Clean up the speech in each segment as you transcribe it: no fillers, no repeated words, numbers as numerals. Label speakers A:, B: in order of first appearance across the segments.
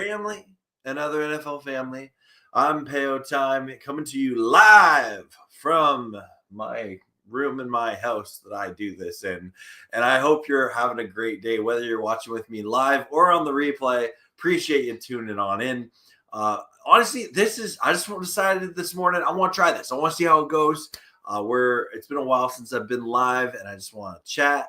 A: family and other NFL family. I'm Peo Time coming to you live from my room in my house that I do this in. And I hope you're having a great day, whether you're watching with me live or on the replay. Appreciate you tuning on in. Honestly, I just decided this morning, I want to try this. I want to see how it goes. It's been a while since I've been live, and I just want to chat.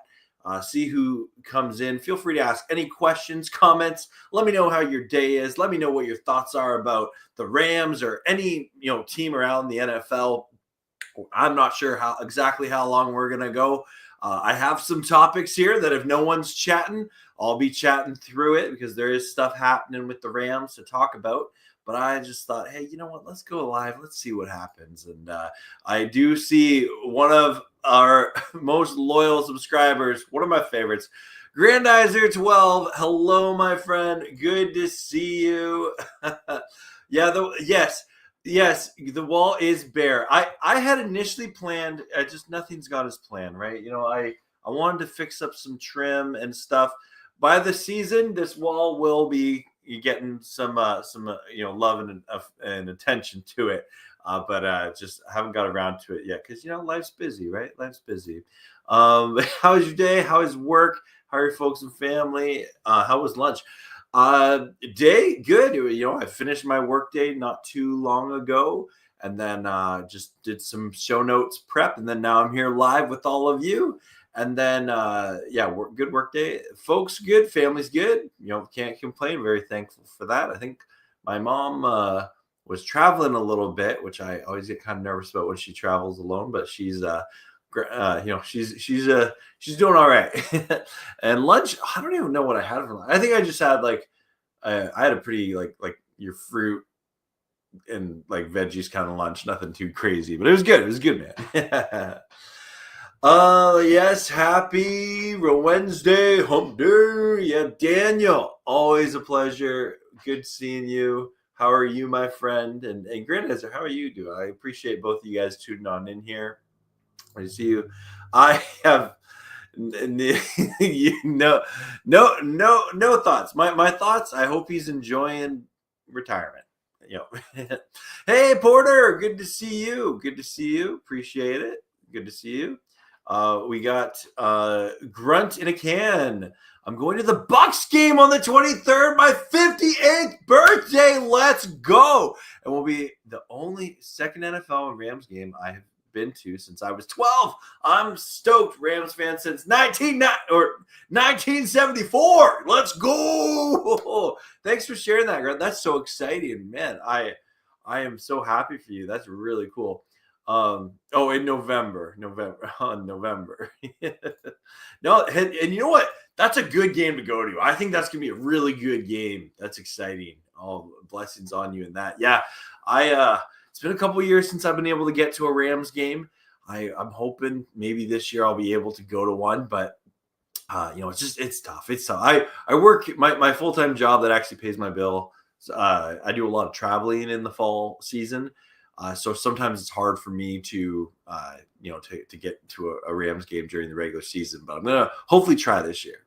A: See who comes in. Feel free to ask any questions, comments. Let me know how your day is. Let me know what your thoughts are about the Rams or any team around the NFL. I'm not sure exactly how long we're gonna go. I have some topics here that if no one's chatting, I'll be chatting through it because there is stuff happening with the Rams to talk about. But I just thought, hey, you know what? Let's go live. Let's see what happens. And I do see one of our most loyal subscribers, one of my favorites, Grandizer12. Hello, my friend. Good to see you. Yes, the wall is bare. I had initially planned, just nothing's got as planned, right? I wanted to fix up some trim and stuff. By the season, this wall will be getting some love and attention to it, but just haven't got around to it yet because life's busy, right? Life's busy. How was your day? How is work? How are your folks and family? How was lunch? Day good. I finished my work day not too long ago, and then just did some show notes prep, and then now I'm here live with all of you. And then, good work day. Folks good, family's good. Can't complain. Very thankful for that. I think my mom was traveling a little bit, which I always get kind of nervous about when she travels alone. But she's, she's doing all right. And lunch, I don't even know what I had for lunch. I think I just had I had a pretty like your fruit and veggies kind of lunch. Nothing too crazy, but it was good. It was good, man. Yes, happy Wednesday, hump day. Yeah, Daniel, always a pleasure. Good seeing you. How are you, my friend? And Grandizer, how are you doing? I appreciate both of you guys tuning on in here. I see you. I have no thoughts. My thoughts. I hope he's enjoying retirement. Hey, Porter, good to see you. Good to see you. Appreciate it. Good to see you. We got Grunt in a can. I'm going to the Bucks game on the 23rd, my 58th birthday. Let's go. And will be the only second NFL and Rams game I have been to since I was 12. I'm stoked. Rams fan since 1974. Let's go. Thanks for sharing that, Grunt. That's so exciting, man. I am so happy for you. That's really cool. In November. No, and you know what? That's a good game to go to. I think that's gonna be a really good game. That's exciting. All blessings on you in that. Yeah, it's been a couple of years since I've been able to get to a Rams game. I'm hoping maybe this year I'll be able to go to one, but it's tough. It's tough. I work my full-time job that actually pays my bill. I do a lot of traveling in the fall season. So sometimes it's hard for me to get to a Rams game during the regular season, but I'm going to hopefully try this year.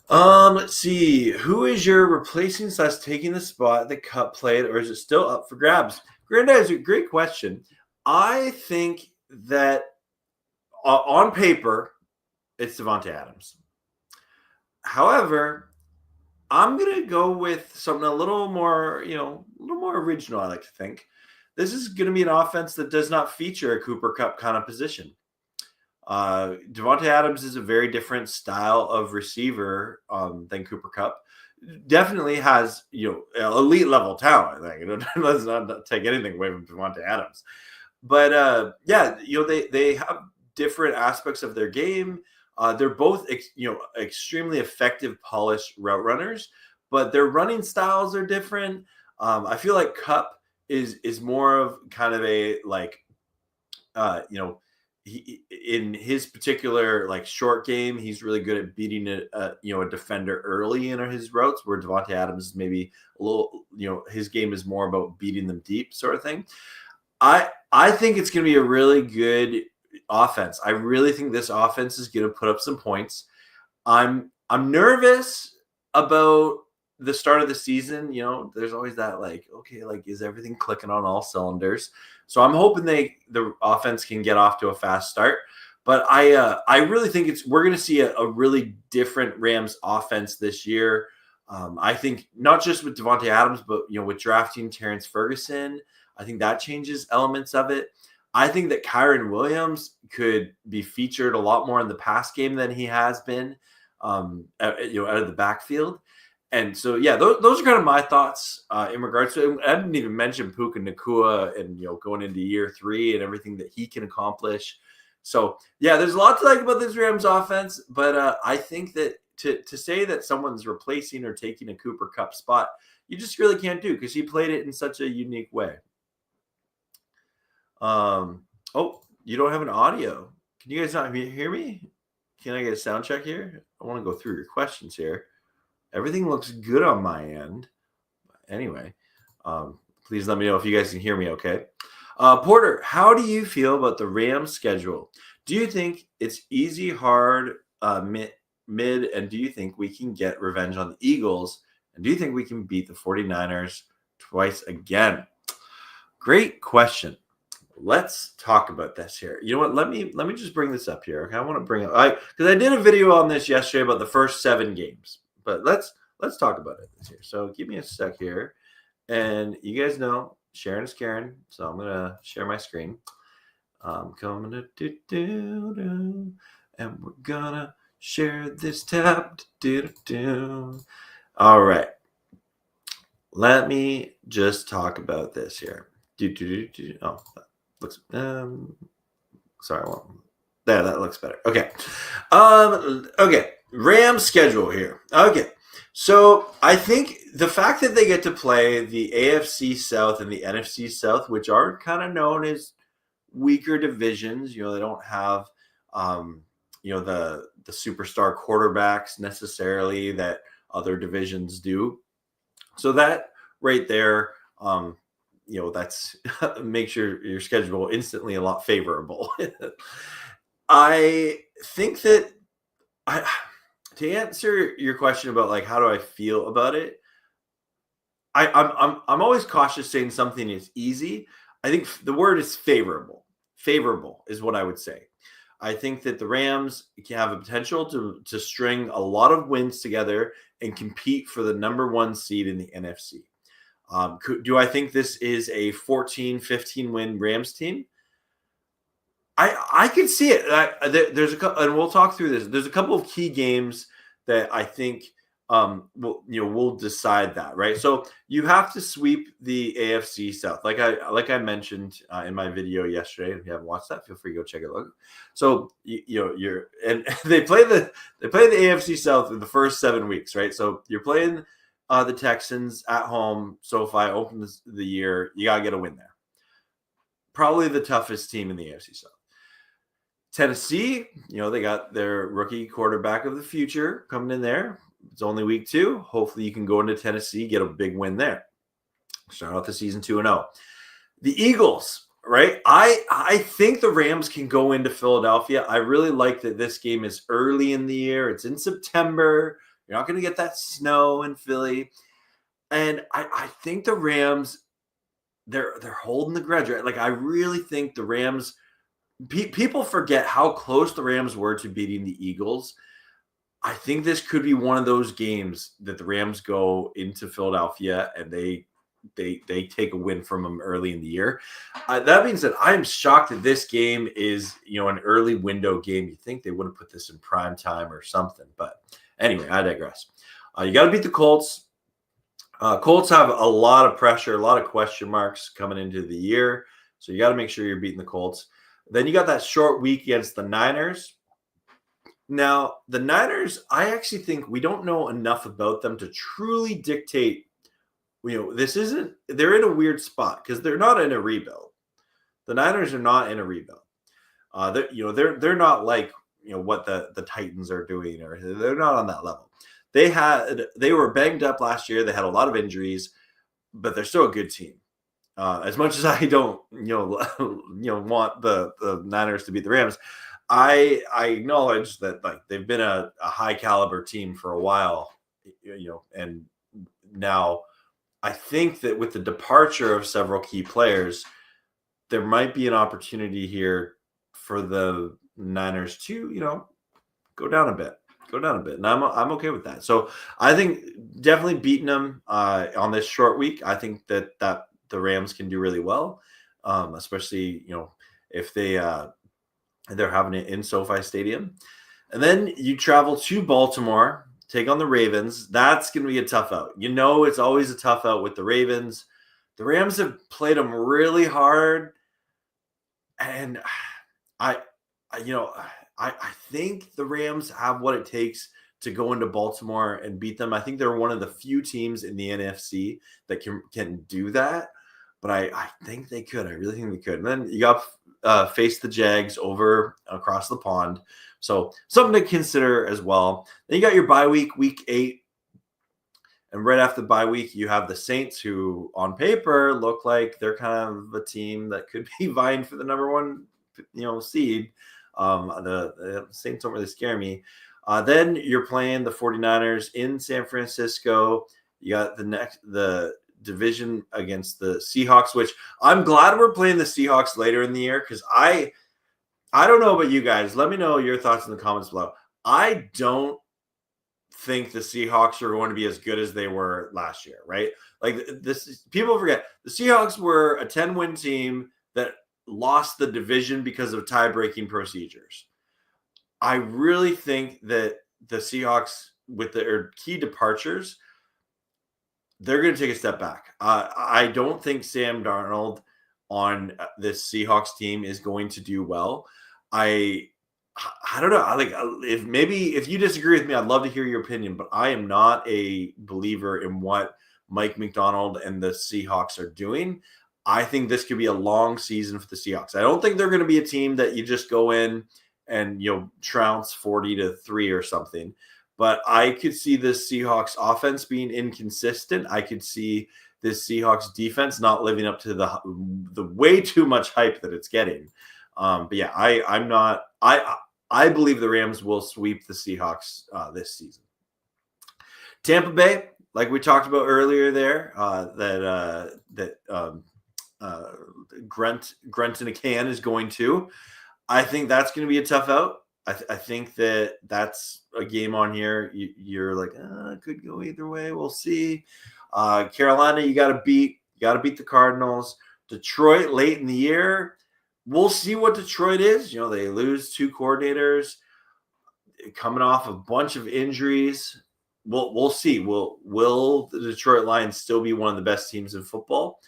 A: Let's see. Who is your replacing / taking the spot that Cup played, or is it still up for grabs? Grandizer, great question. I think that on paper, it's Davante Adams. However, I'm going to go with something a little more original, I like to think. This is going to be an offense that does not feature a Cooper Kupp kind of position. Davante Adams is a very different style of receiver than Cooper Kupp. Definitely has elite level talent. Let's not take anything away from Davante Adams. But they have different aspects of their game. They're both extremely effective, polished route runners, but their running styles are different. I feel like Kupp is more of kind of a he, in his particular short game, he's really good at beating a defender early in his routes, where Davante Adams is maybe a little his game is more about beating them deep, sort of thing. I think it's going to be a really good offense. I really think this offense is going to put up some points. I'm nervous about the start of the season, there's always that like, okay, like is everything clicking on all cylinders? So I'm hoping the offense can get off to a fast start. But I really think we're going to see a really different Rams offense this year. I think not just with Devontae Adams, but with drafting Terrence Ferguson, I think that changes elements of it. I think that Kyron Williams could be featured a lot more in the pass game than he has been, out of the backfield. And so, yeah, those are kind of my thoughts in regards to it. I didn't even mention Puka Nacua and, going into year 3 and everything that he can accomplish. So, yeah, there's a lot to like about this Rams offense, but I think that to say that someone's replacing or taking a Cooper Kupp spot, you just really can't do because he played it in such a unique way. Oh, you don't have an audio. Can you guys not hear me? Can I get a sound check here? I want to go through your questions here. Everything looks good on my end. Anyway, please let me know if you guys can hear me okay. Porter, how do you feel about the Rams schedule? Do you think it's easy, hard, mid, and do you think we can get revenge on the Eagles? And do you think we can beat the 49ers twice again? Great question. Let's talk about this here. You know what? Let me just bring this up here. Okay, I want to bring up because I did a video on this yesterday about the first 7 games. But let's talk about it this year. So give me a sec here. And you guys know Sharon is Karen. So I'm gonna share my screen. Coming to and we're gonna share this tab. All right. Let me just talk about this here. Oh, looks sorry, that looks better. Okay. Okay. Rams schedule here. Okay. So I think the fact that they get to play the AFC South and the NFC South, which are kind of known as weaker divisions, they don't have the superstar quarterbacks necessarily that other divisions do. So that right there, that's makes your schedule instantly a lot favorable. I think that to answer your question about like how do I feel about it, I'm always cautious saying something is easy. I think the word is favorable. Favorable is what I would say. I think that the Rams can have a potential to string a lot of wins together and compete for the number 1 seed in the NFC. Do I think this is a 14, 15 win Rams team? I can see it. There's a couple, and we'll talk through this. There's a couple of key games that I think we'll decide that, right? So you have to sweep the AFC South, like I mentioned in my video yesterday. If you haven't watched that, feel free to go check it out. So and they play the AFC South in the first 7 weeks, right? So you're playing the Texans at home. SoFi opens the year. You gotta get a win there. Probably the toughest team in the AFC South. Tennessee, they got their rookie quarterback of the future coming in there. It's only week 2. Hopefully you can go into Tennessee, get a big win there. Start out the season 2-0. The Eagles, right? I think the Rams can go into Philadelphia. I really like that this game is early in the year. It's in September. You're not going to get that snow in Philly. And I think the Rams, they're holding the grudge, right? Like I really think the Rams, people forget how close the Rams were to beating the Eagles. I think this could be one of those games that the Rams go into Philadelphia and they take a win from them early in the year. That means that I'm shocked that this game is an early window game. You think they would have put this in prime time or something, but anyway, I digress. You got to beat the Colts. Colts have a lot of pressure, a lot of question marks coming into the year, so you got to make sure you're beating the Colts. Then you got that short week against the Niners. Now, the Niners, I actually think we don't know enough about them to truly dictate. They're in a weird spot because they're not in a rebuild. The Niners are not in a rebuild. They're not like what the Titans are doing, or they're not on that level. They were banged up last year. They had a lot of injuries, but they're still a good team. As much as I don't want the Niners to beat the Rams, I acknowledge that like they've been a high caliber team for a while, and Now, I think that with the departure of several key players, there might be an opportunity here for the Niners to, go down a bit. And I'm okay with that. So I think definitely beating them on this short week. I think that the Rams can do really well, especially if they're having it in SoFi Stadium, and then you travel to Baltimore, take on the Ravens. That's going to be a tough out. It's always a tough out with the Ravens. The Rams have played them really hard, and I think the Rams have what it takes to go into Baltimore and beat them. I think they're one of the few teams in the NFC that can do that. But I think they could. I really think they could. And then you got face the Jags over across the pond. So something to consider as well. Then you got your bye week, week 8. And right after the bye week, you have the Saints, who on paper look like they're kind of a team that could be vying for the number 1 seed. The Saints don't really scare me. Then you're playing the 49ers in San Francisco. You got the division against the Seahawks, which I'm glad we're playing the Seahawks later in the year, because I don't know about you guys. Let me know your thoughts in the comments below. I don't think the Seahawks are going to be as good as they were last year, right? Like this, people forget the Seahawks were a 10-win team that lost the division because of tie-breaking procedures. I really think that the Seahawks, with their key departures, they're going to take a step back. I don't think Sam Darnold on this Seahawks team is going to do well. I don't know. If you disagree with me, I'd love to hear your opinion, but I am not a believer in what Mike McDonald and the Seahawks are doing. I think this could be a long season for the Seahawks. I don't think they're going to be a team that you just go in and trounce 40-3 or something. But I could see this Seahawks offense being inconsistent. I could see this Seahawks defense not living up to the way too much hype that it's getting. But yeah, I believe the Rams will sweep the Seahawks this season. Tampa Bay, like we talked about earlier there, Grunt in a can is going to. I think that's going to be a tough out. I think that's a game on here. You're like, it could go either way. We'll see. Carolina, you got to beat the Cardinals. Detroit late in the year. We'll see what Detroit is. They lose 2 coordinators, coming off a bunch of injuries. We'll see. Will the Detroit Lions still be one of the best teams in football?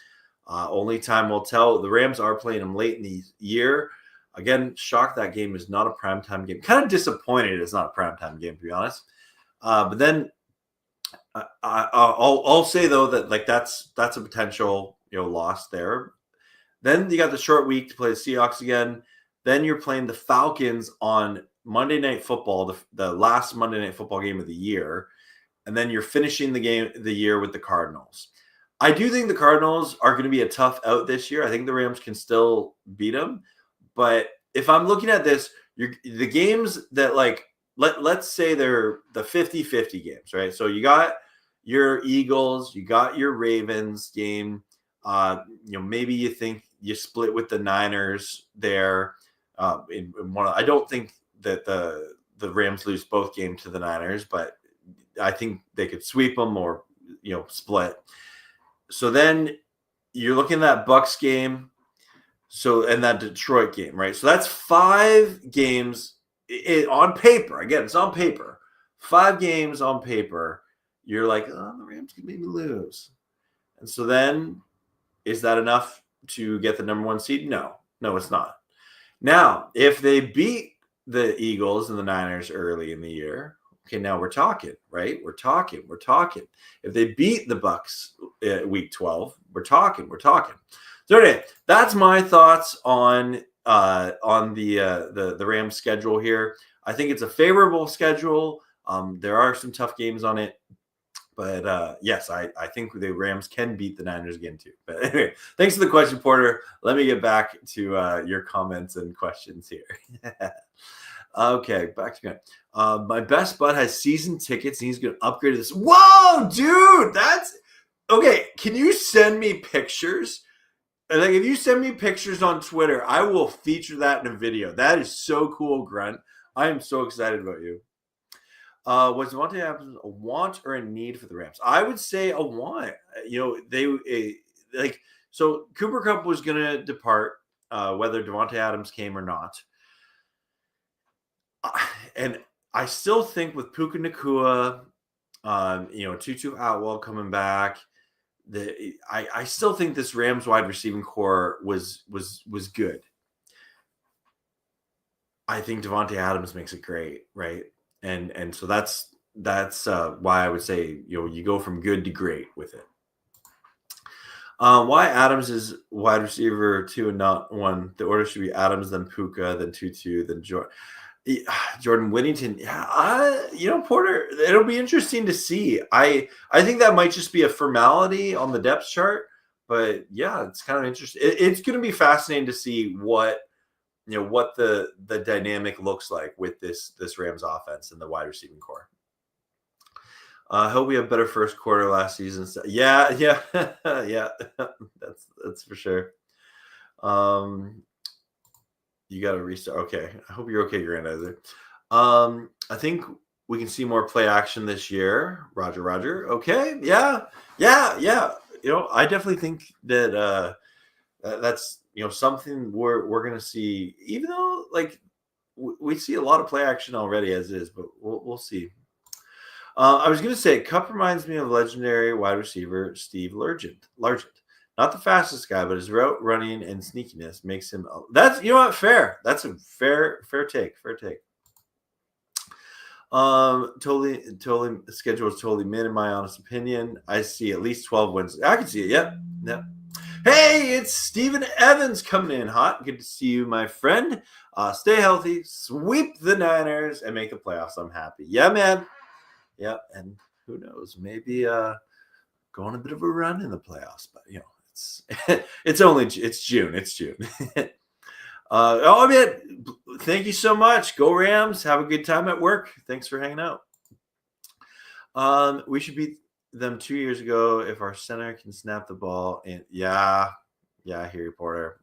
A: Only time will tell. The Rams are playing them late in the year. Again, shocked that game is not a primetime game. Kind of disappointed it's not a primetime game, to be honest. But then I'll say, though, that that's a potential loss there. Then you got the short week to play the Seahawks again. Then you're playing the Falcons on Monday Night Football, the last Monday Night Football game of the year. And then you're finishing the year with the Cardinals. I do think the Cardinals are going to be a tough out this year. I think the Rams can still beat them. But if I'm looking at this, the games that, let's say they're the 50-50 games, right? So you got your Eagles, you got your Ravens game. Maybe you think you split with the Niners there. In one, I don't think that the Rams lose both games to the Niners, but I think they could sweep them or split. So then you're looking at that Bucs game. So, and that Detroit game, right? So that's 5 games on paper. Again, it's on paper. 5 games on paper. You're like, the Rams can maybe lose. And so then, is that enough to get the number 1 seed? No, it's not. Now, if they beat the Eagles and the Niners early in the year, okay, now we're talking, right? We're talking. If they beat the Bucs week 12, we're talking. So anyway, that's my thoughts on the Rams schedule here. I think it's a favorable schedule. There are some tough games on it, but yes, I think the Rams can beat the Niners again too. But anyway, thanks for the question, Porter. Let me get back to your comments and questions here. Okay, back to Grant. My best bud has season tickets, and he's going to upgrade this. Whoa, dude, that's okay. Can you send me pictures? Like, if you send me pictures on Twitter, I will feature that in a video. That is so cool, Grunt. I am so excited about you. Was Devontae Adams a want or a need for the Rams? I would say a want. So Cooper Kupp was going to depart, whether Devontae Adams came or not. And I still think with Puka Nacua, Tutu Atwell coming back, I still think this Rams wide receiving core was good. I think Devontae Adams makes it great, right? And so that's why I would say you go from good to great with it. Why Adams is wide receiver 2 and not 1? The order should be Adams, then Puka, then Tutu, then Jordan Whittington. Yeah, Porter. It'll be interesting to see. I think that might just be a formality on the depth chart, but yeah, it's kind of interesting. It's going to be fascinating to see what the dynamic looks like with this Rams offense and the wide receiving core. I hope we have better first quarter last season. Yeah, yeah. That's for sure. You got to restart. Okay, I hope you're okay, Grandizer. I think we can see more play action this year. Roger. Okay, yeah. I definitely think that that's something we're gonna see. Even though we see a lot of play action already as is, but we'll see. I was going to say, Kupp reminds me of legendary wide receiver Steve Largent. Not the fastest guy, but his route running and sneakiness makes him. That's fair. That's a fair take. Totally. The schedule is totally mid, in my honest opinion. I see at least 12 wins. I can see it. Yep. Hey, it's Steven Evans coming in hot. Good to see you, my friend. Stay healthy, sweep the Niners, and make the playoffs. I'm happy. Yeah, man. Yeah, and who knows? Maybe go on a bit of a run in the playoffs, but it's June. It's June. Man, thank you so much. Go Rams. Have a good time at work. Thanks for hanging out. We should beat them 2 years ago if our center can snap the ball. And I hear you, Porter.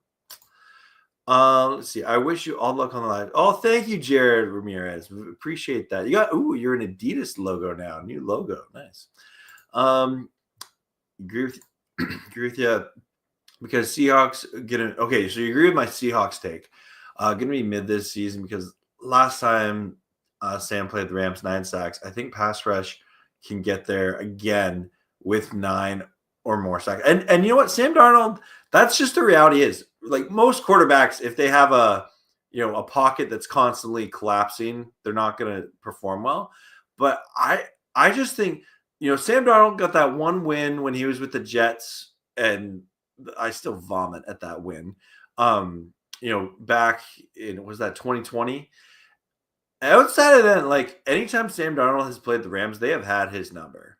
A: Let's see. I wish you all luck on the live. Oh, thank you, Jared Ramirez. Appreciate that. You're an Adidas logo now. New logo. Nice. Agree with you because Seahawks okay. So you agree with my Seahawks take? Gonna be mid this season because last time Sam played the Rams 9 sacks. I think pass rush can get there again with 9 or more sacks. And you know what, Sam Darnold. That's just the reality is. Like most quarterbacks, if they have a pocket that's constantly collapsing, they're not going to perform well. But I just think, Sam Darnold got that one win when he was with the Jets, and I still vomit at that win. Back in, was that 2020? Outside of that, anytime Sam Darnold has played the Rams, they have had his number.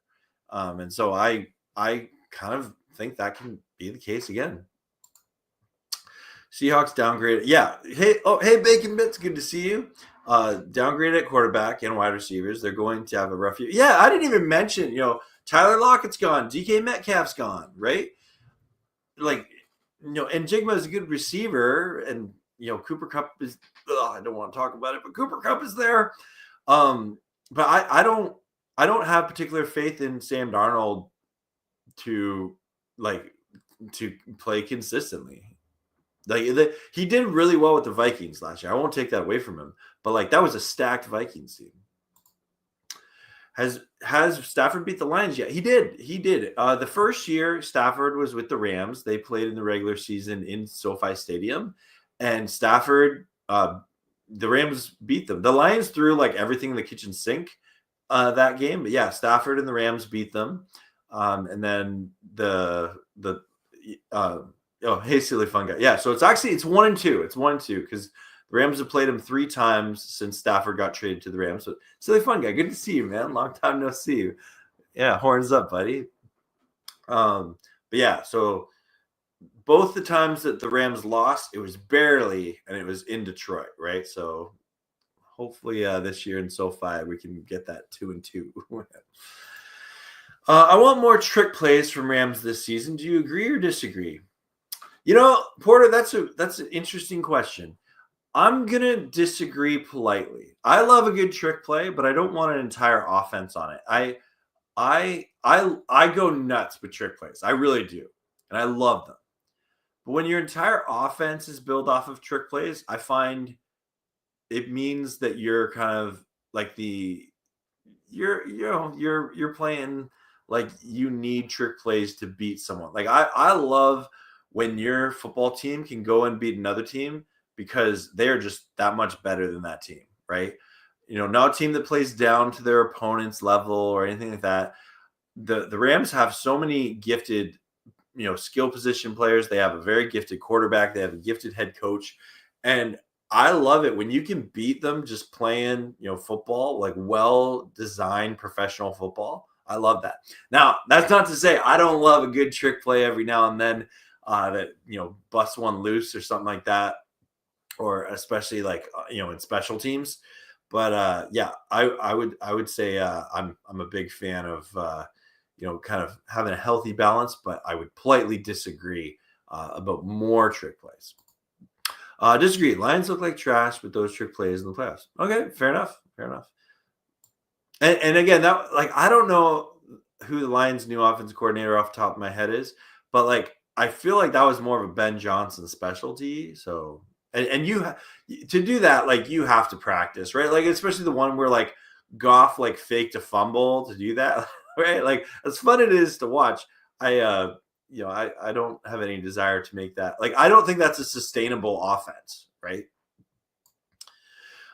A: And so I kind of think that can be the case again. Seahawks downgraded. Yeah. Hey, Bacon Bits. Good to see you. Downgraded at quarterback and wide receivers. They're going to have a rough year. Yeah, I didn't even mention, Tyler Lockett's gone. DK Metcalf's gone, right? And Jigma is a good receiver, and, Cooper Kupp is, I don't want to talk about it, but Cooper Kupp is there. But I don't have particular faith in Sam Darnold to play consistently. He did really well with the Vikings last year. I won't take that away from him, but that was a stacked Vikings team. Has Stafford beat the Lions yet? He did. The first year Stafford was with the Rams, they played in the regular season in SoFi Stadium, and Stafford, the Rams beat them. The Lions threw everything in the kitchen sink that game, but yeah, Stafford and the Rams beat them. And then hey, silly fun guy. Yeah, so it's 1-2. It's 1-2 because the Rams have played him 3 times since Stafford got traded to the Rams. So silly fun guy. Good to see you, man. Long time no see you. Yeah, horns up, buddy. But yeah, so both the times that the Rams lost, it was barely, and it was in Detroit, right? So hopefully this year in SoFi we can get that 2-2. I want more trick plays from Rams this season. Do you agree or disagree? Porter, that's an interesting question. I'm gonna disagree politely. I love a good trick play, but I don't want an entire offense on it. I go nuts with trick plays. I really do, and I love them. But when your entire offense is built off of trick plays, I find it means that you're kind of like you're playing like you need trick plays to beat someone. Like I love when your football team can go and beat another team because they're just that much better than that team, right? Not a team that plays down to their opponent's level or anything like that. The Rams have so many gifted, skill position players. They have a very gifted quarterback. They have a gifted head coach. And I love it when you can beat them just playing, football, like well-designed professional football. I love that. Now, that's not to say I don't love a good trick play every now and then that, busts one loose or something like that, or especially like, in special teams. But yeah, I would say I'm a big fan of, kind of having a healthy balance, but I would politely disagree about more trick plays. Disagree. Lions look like trash with those trick plays in the playoffs. Okay, fair enough. And again, that I don't know who the Lions' new offensive coordinator off the top of my head is, but I feel like that was more of a Ben Johnson specialty. So and you to do that, you have to practice, right? Especially the one where Goff faked a fumble to do that, right? As fun it is to watch, I don't have any desire to make that. I don't think that's a sustainable offense, right?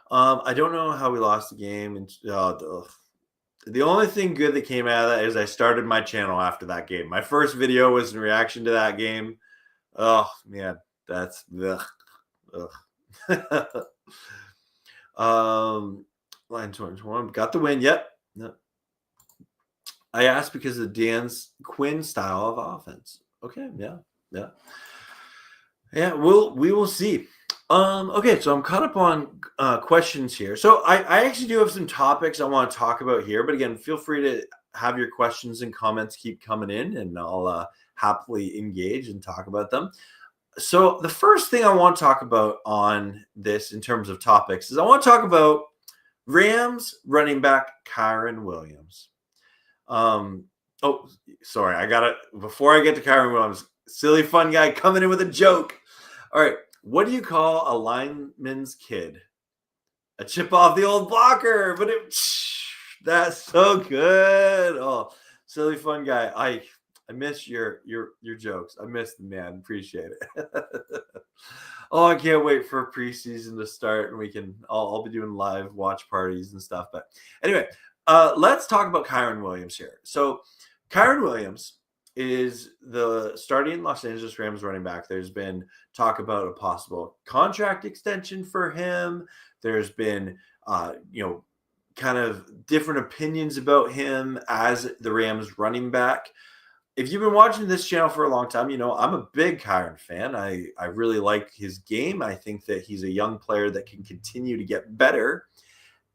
A: I don't know how we lost the game. And the only thing good that came out of that is I started my channel after that game. My first video was in reaction to that game. Oh, man, that's ugh. Line 21 got the win. Yep. I asked because of Dan's Quinn style of offense. Okay, yeah. We will see. Okay, so I'm caught up on questions here. So I actually do have some topics I want to talk about here, but again, feel free to have your questions and comments keep coming in, and I'll happily engage and talk about them. So the first thing I want to talk about on this in terms of topics is I want to talk about Rams running back Kyren Williams. Oh, sorry. I got it. Before I get to Kyren Williams, silly fun guy coming in with a joke. All right. What do you call a lineman's kid? A chip off the old blocker. But that's so good. Oh, silly fun guy. I miss your jokes. I miss them, man. Appreciate it. Oh, I can't wait for preseason to start, and I'll be doing live watch parties and stuff. But anyway, let's talk about Kyren Williams here. So Kyren Williams is the starting Los Angeles Rams running back. There's been talk about a possible contract extension for him. There's been, kind of different opinions about him as the Rams running back. If you've been watching this channel for a long time, I'm a big Kyren fan. I really like his game. I think that he's a young player that can continue to get better.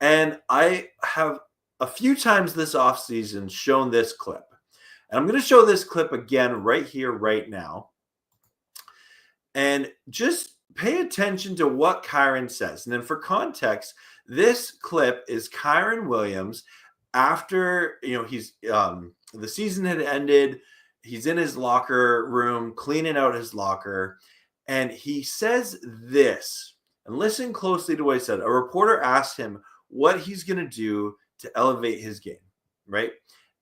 A: And I have a few times this offseason shown this clip. And I'm going to show this clip again right here, right now. And just pay attention to what Kyren says. And then for context, this clip is Kyren Williams after, he's the season had ended. He's in his locker room, cleaning out his locker. And he says this, and listen closely to what he said. A reporter asked him what he's going to do to elevate his game, right?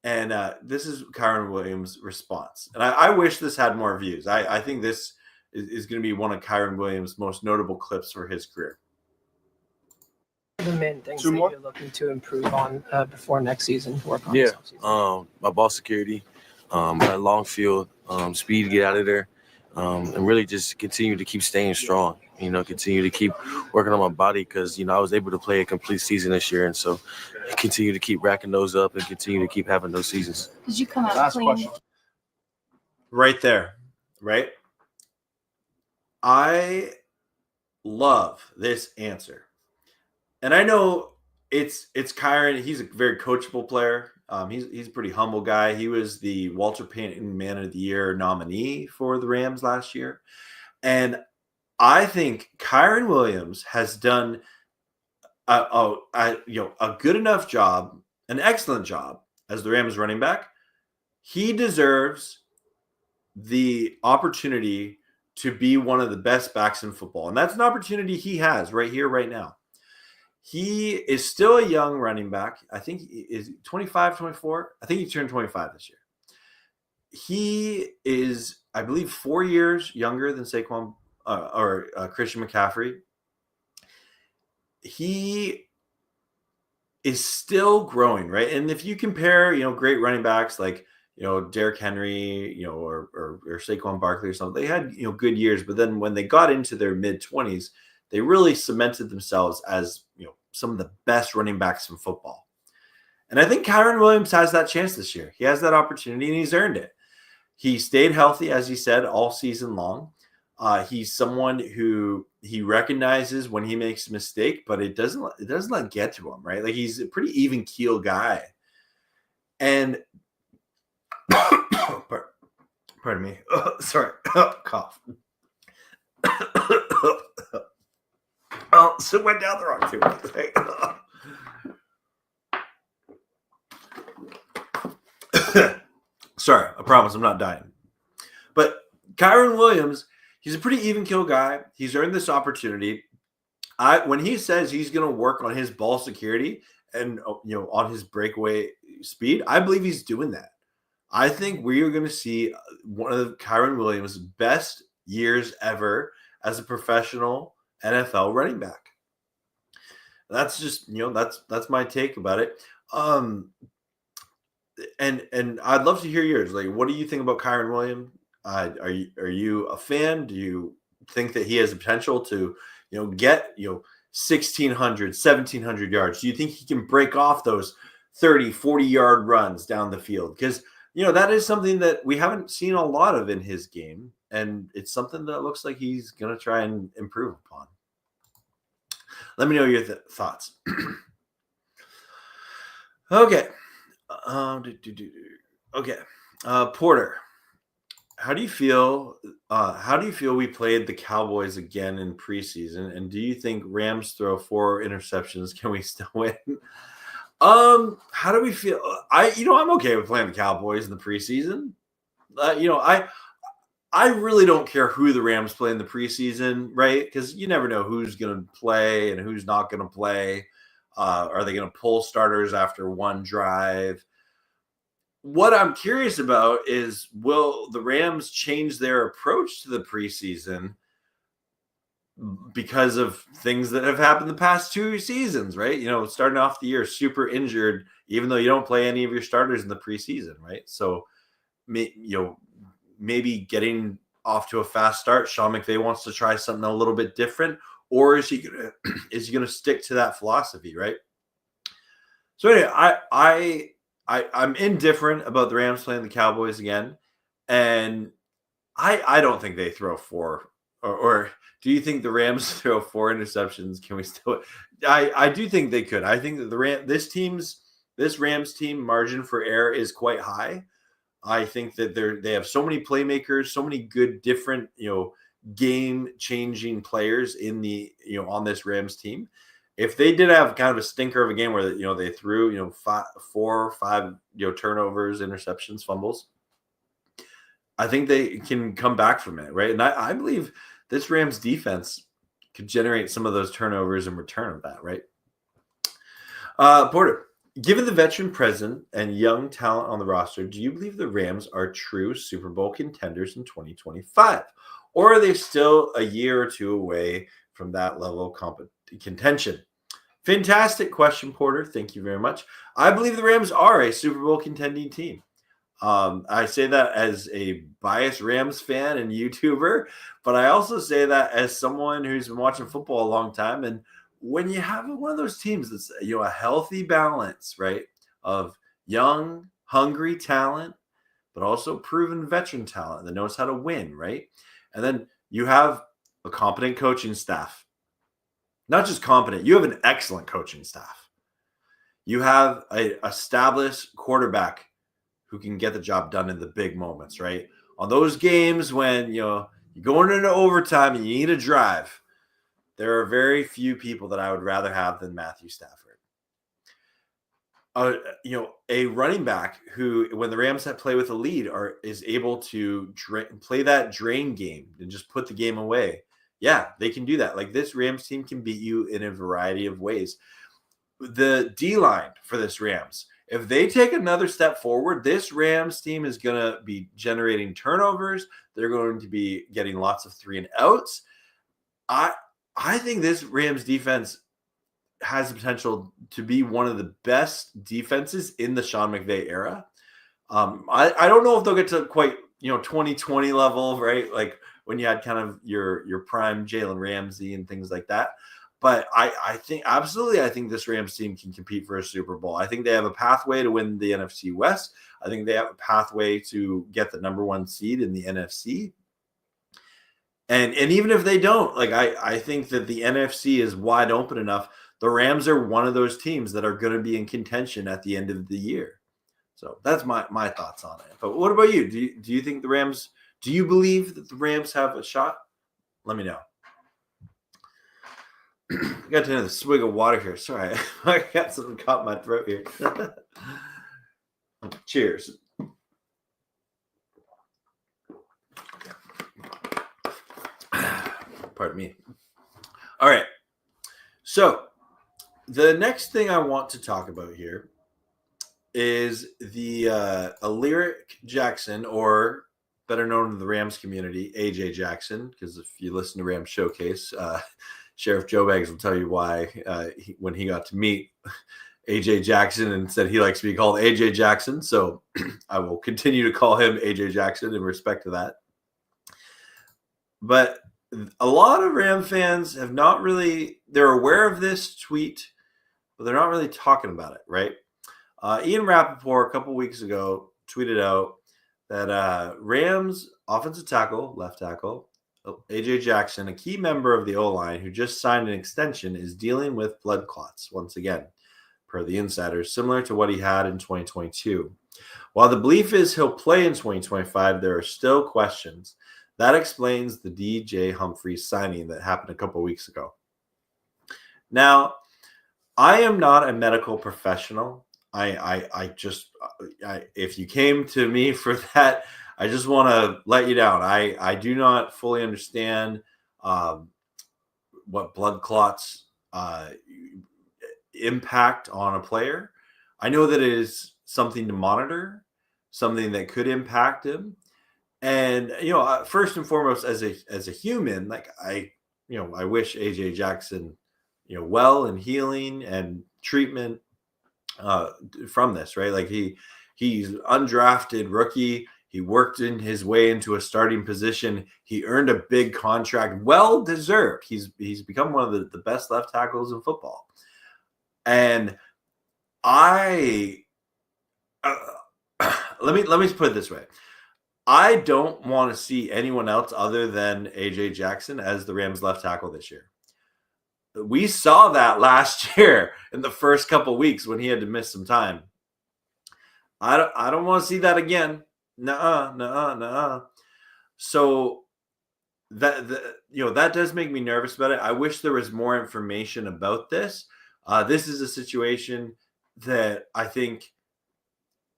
A: And this is Kyren Williams' response. And I wish this had more views. I think this is going to be one of Kyren Williams' most notable clips for his career.
B: The main things that you're looking to improve on before next season, work on this offseason?
C: My ball security, my long field, speed to get out of there, and really just continue to keep staying strong. Continue to keep working on my body because, I was able to play a complete season this year. And so continue to keep racking those up and continue to keep having those seasons.
D: Did you come out clean?
A: Right there, right? I love this answer. and I know it's Kyren. He's a very coachable player. He's a pretty humble guy. He was the Walter Payton Man of the Year nominee for the Rams last year, and I think Kyren Williams has done a good enough job, an excellent job as the Rams running back. He deserves the opportunity to be one of the best backs in football, and that's an opportunity he has right here, right now. He is still a young running back. I think he is 25, 24. I think he turned 25 this year. He is, I believe, 4 years younger than Saquon or Christian McCaffrey. He is still growing, right? And if you compare, great running backs like, Derrick Henry, or Saquon Barkley or something, they had, good years. But then when they got into their mid-20s, they really cemented themselves as, some of the best running backs in football. And I think Kyren Williams has that chance this year. He has that opportunity, and he's earned it. He stayed healthy, as he said, all season long. He's someone who he recognizes when he makes a mistake, but it doesn't get to him, right? Like, he's a pretty even keel guy. And pardon me. Sorry. Cough. Oh, so went down the wrong too. Sorry, I promise I'm not dying. But Kyren Williams, he's a pretty even kill guy. He's earned this opportunity. When he says he's going to work on his ball security and on his breakaway speed, I believe he's doing that. I think we are going to see one of Kyren Williams' best years ever as a professional NFL running back. That's just, that's my take about it. And I'd love to hear yours. Like, what do you think about Kyren Williams? Are you a fan? Do you think that he has the potential to, get, 1,600, 1,700 yards? Do you think he can break off those 30, 40-yard runs down the field? Because, that is something that we haven't seen a lot of in his game. And it's something that looks like he's going to try and improve upon. Let me know your thoughts. Okay. Okay. Porter, how do you feel we played the Cowboys again in preseason? And do you think Rams throw 4 interceptions? Can we still win? How do we feel? I'm okay with playing the Cowboys in the preseason. I really don't care who the Rams play in the preseason, right? Because you never know who's going to play and who's not going to play. Are they going to pull starters after one drive? What I'm curious about is, will the Rams change their approach to the preseason because of things that have happened the past 2 seasons, right? Starting off the year super injured, even though you don't play any of your starters in the preseason, right? So, maybe getting off to a fast start, Sean McVay wants to try something a little bit different, or is he gonna stick to that philosophy, right? So anyway, I'm indifferent about the Rams playing the Cowboys again, and I don't think they throw 4. Or do you think the Rams throw 4 interceptions? Can we still? I do think they could. I think that this Rams team margin for error is quite high. I think that they have so many playmakers, so many good different, game-changing players in the, on this Rams team. If they did have kind of a stinker of a game where, they threw, 4 or 5, turnovers, interceptions, fumbles, I think they can come back from it, right? And I believe this Rams defense could generate some of those turnovers in return of that, right? Porter, given the veteran presence and young talent on the roster, do you believe the Rams are true Super Bowl contenders in 2025? Or are they still a year or 2 away from that level of contention? Fantastic question, Porter. Thank you very much. I believe the Rams are a Super Bowl contending team. I say that as a biased Rams fan and YouTuber, but I also say that as someone who's been watching football a long time. And when you have one of those teams that's, a healthy balance, right, of young, hungry talent, but also proven veteran talent that knows how to win, right? And then you have a competent coaching staff, not just competent, you have an excellent coaching staff. You have an established quarterback who can get the job done in the big moments, right? On those games when, you're going into overtime and you need a drive, there are very few people that I would rather have than Matthew Stafford. A running back who, when the Rams play with a lead, is able to play that drain game and just put the game away. Yeah, they can do that. Like, this Rams team can beat you in a variety of ways. The D-line for this Rams, if they take another step forward, this Rams team is going to be generating turnovers. They're going to be getting lots of 3 and outs. I think this Rams defense has the potential to be one of the best defenses in the Sean McVay era. I don't know if they'll get to quite 2020 level, right? Like when you had kind of your prime Jalen Ramsey and things like that. But I think this Rams team can compete for a Super Bowl. I think they have a pathway to win the NFC West. I think they have a pathway to get the number 1 seed in the NFC. And even if they don't, like I think that the NFC is wide open enough. The Rams are one of those teams that are going to be in contention at the end of the year. So that's my thoughts on it. But what about you? Do you think the Rams? Do you believe that the Rams have a shot? Let me know. I got to another swig of water here. Sorry, I got something caught in my throat here. Cheers. Pardon me. All right. So the next thing I want to talk about here is the Lyric Jackson, or better known in the Rams community, AJ Jackson, because if you listen to Rams Showcase, Sheriff Joe Bags will tell you why when he got to meet AJ Jackson and said he likes to be called AJ Jackson. So I will continue to call him AJ Jackson in respect to that. But a lot of Ram fans have not really, they're aware of this tweet, but they're not really talking about it, right? Ian Rappaport a couple weeks ago tweeted out that Rams offensive tackle, left tackle, AJ Jackson, a key member of the O-line who just signed an extension, is dealing with blood clots once again, per the insiders, similar to what he had in 2022. While the belief is he'll play in 2025, there are still questions. That explains the DJ Humphries signing that happened a couple weeks ago. Now, I am not a medical professional. If you came to me for that, I just want to let you down. I do not fully understand what blood clots impact on a player. I know that it is something to monitor, something that could impact him. And, first and foremost, as a human, like I wish AJ Jackson, well and healing and treatment from this, right? Like he's undrafted rookie. He worked in his way into a starting position. He earned a big contract, well deserved. He's become one of the best left tackles in football. And let me put it this way. I don't want to see anyone else other than AJ Jackson as the Rams left tackle this year. We saw that last year in the first couple weeks when he had to miss some time. I don't want to see that again. Nuh-uh. So that does make me nervous about it. I wish there was more information about this. This is a situation that I think,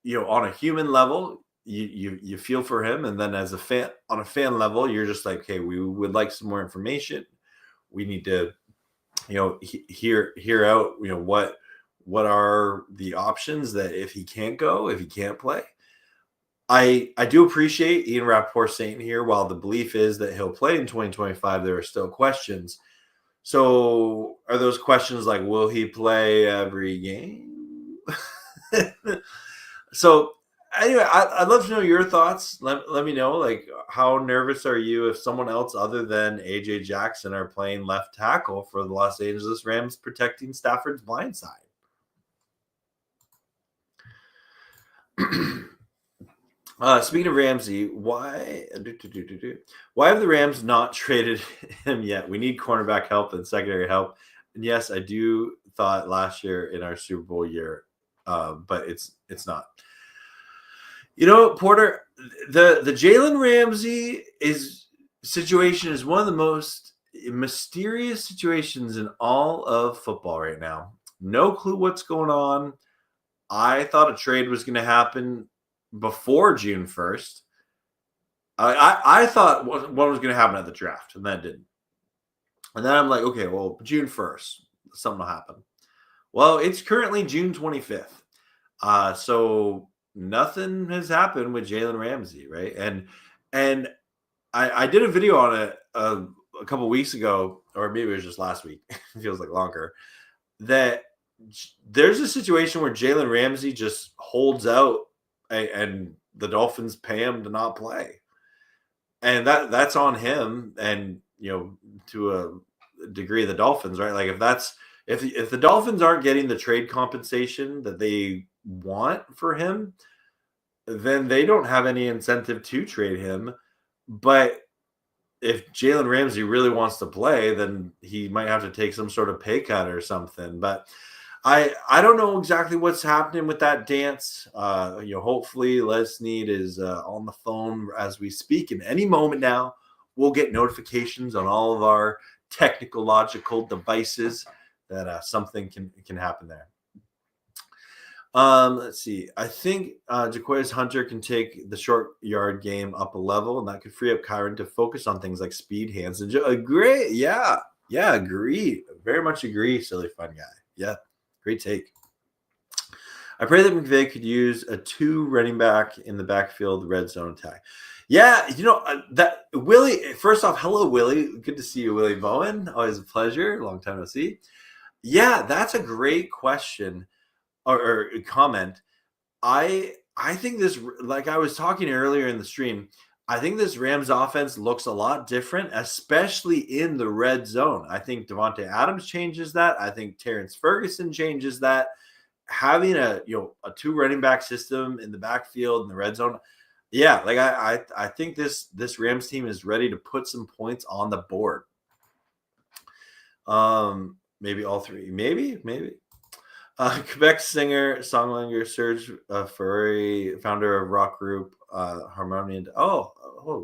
A: on a human level, you feel for him, and then as a fan, on a fan level, you're just like, hey, we would like some more information. We need to, hear out, what are the options that if he can't go, if he can't play. I do appreciate Ian Rappaport saying here, while the belief is that he'll play in 2025, there are still questions. So are those questions like, will he play every game? So anyway, I'd love to know your thoughts. Let me know, like, how nervous are you if someone else other than AJ Jackson are playing left tackle for the Los Angeles Rams, protecting Stafford's blind side? Speaking of Ramsey, why have the Rams not traded him yet? We need cornerback help and secondary help. And yes, I do thought last year in our Super Bowl year, but it's not. You know, Porter, the Jalen Ramsey situation is one of the most mysterious situations in all of football right now. No clue what's going on. I thought a trade was going to happen before June 1st. I thought what was going to happen at the draft, and that didn't. And then I'm like, okay, well, June 1st, something will happen. Well, it's currently June 25th. So nothing has happened with Jalen Ramsey, right? And I did a video on it a couple weeks ago, or maybe it was just last week. It feels like longer. That there's a situation where Jalen Ramsey just holds out, and the Dolphins pay him to not play, and that's on him. And to a degree, the Dolphins, right? Like if the Dolphins aren't getting the trade compensation that they want for him, then they don't have any incentive to trade him. But if Jalen Ramsey really wants to play, then he might have to take some sort of pay cut or something. But I don't know exactly what's happening with that dance. Hopefully Les Snead is on the phone as we speak. In any moment now, we'll get notifications on all of our technological devices that something can happen there. Let's see. I think Jaquez Hunter can take the short yard game up a level, and that could free up Kyron to focus on things like speed, hands, and agree. Yeah, agree. Very much agree. Silly fun guy. Yeah, great take. I pray that McVay could use a 2 running back in the backfield red zone attack. Yeah, that Willie. First off, hello Willie. Good to see you, Willie Bowen. Always a pleasure. Long time no see. Yeah, that's a great question. Or comment. I think this, like I was talking earlier in the stream, I think this Rams offense looks a lot different, especially in the red zone. I think Devontae Adams changes that. I think Terrence Ferguson changes that. Having a 2 running back system in the backfield in the red zone, yeah, like I think this Rams team is ready to put some points on the board. Maybe all 3, maybe. Quebec singer, songwriter Serge Ferrari, founder of rock group Harmonian. Oh,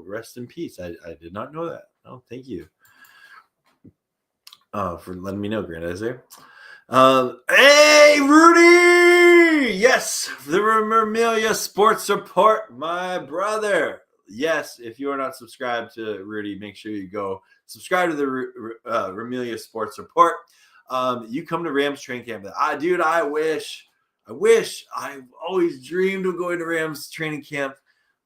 A: rest in peace. I did not know that. Oh, thank you for letting me know, Grandizer. Hey, Rudy! Yes, the Vermelia Sports Report, my brother. Yes, if you are not subscribed to Rudy, make sure you go subscribe to the Vermelia Sports Report. You come to Rams training camp. Dude, I wish. I've always dreamed of going to Rams training camp.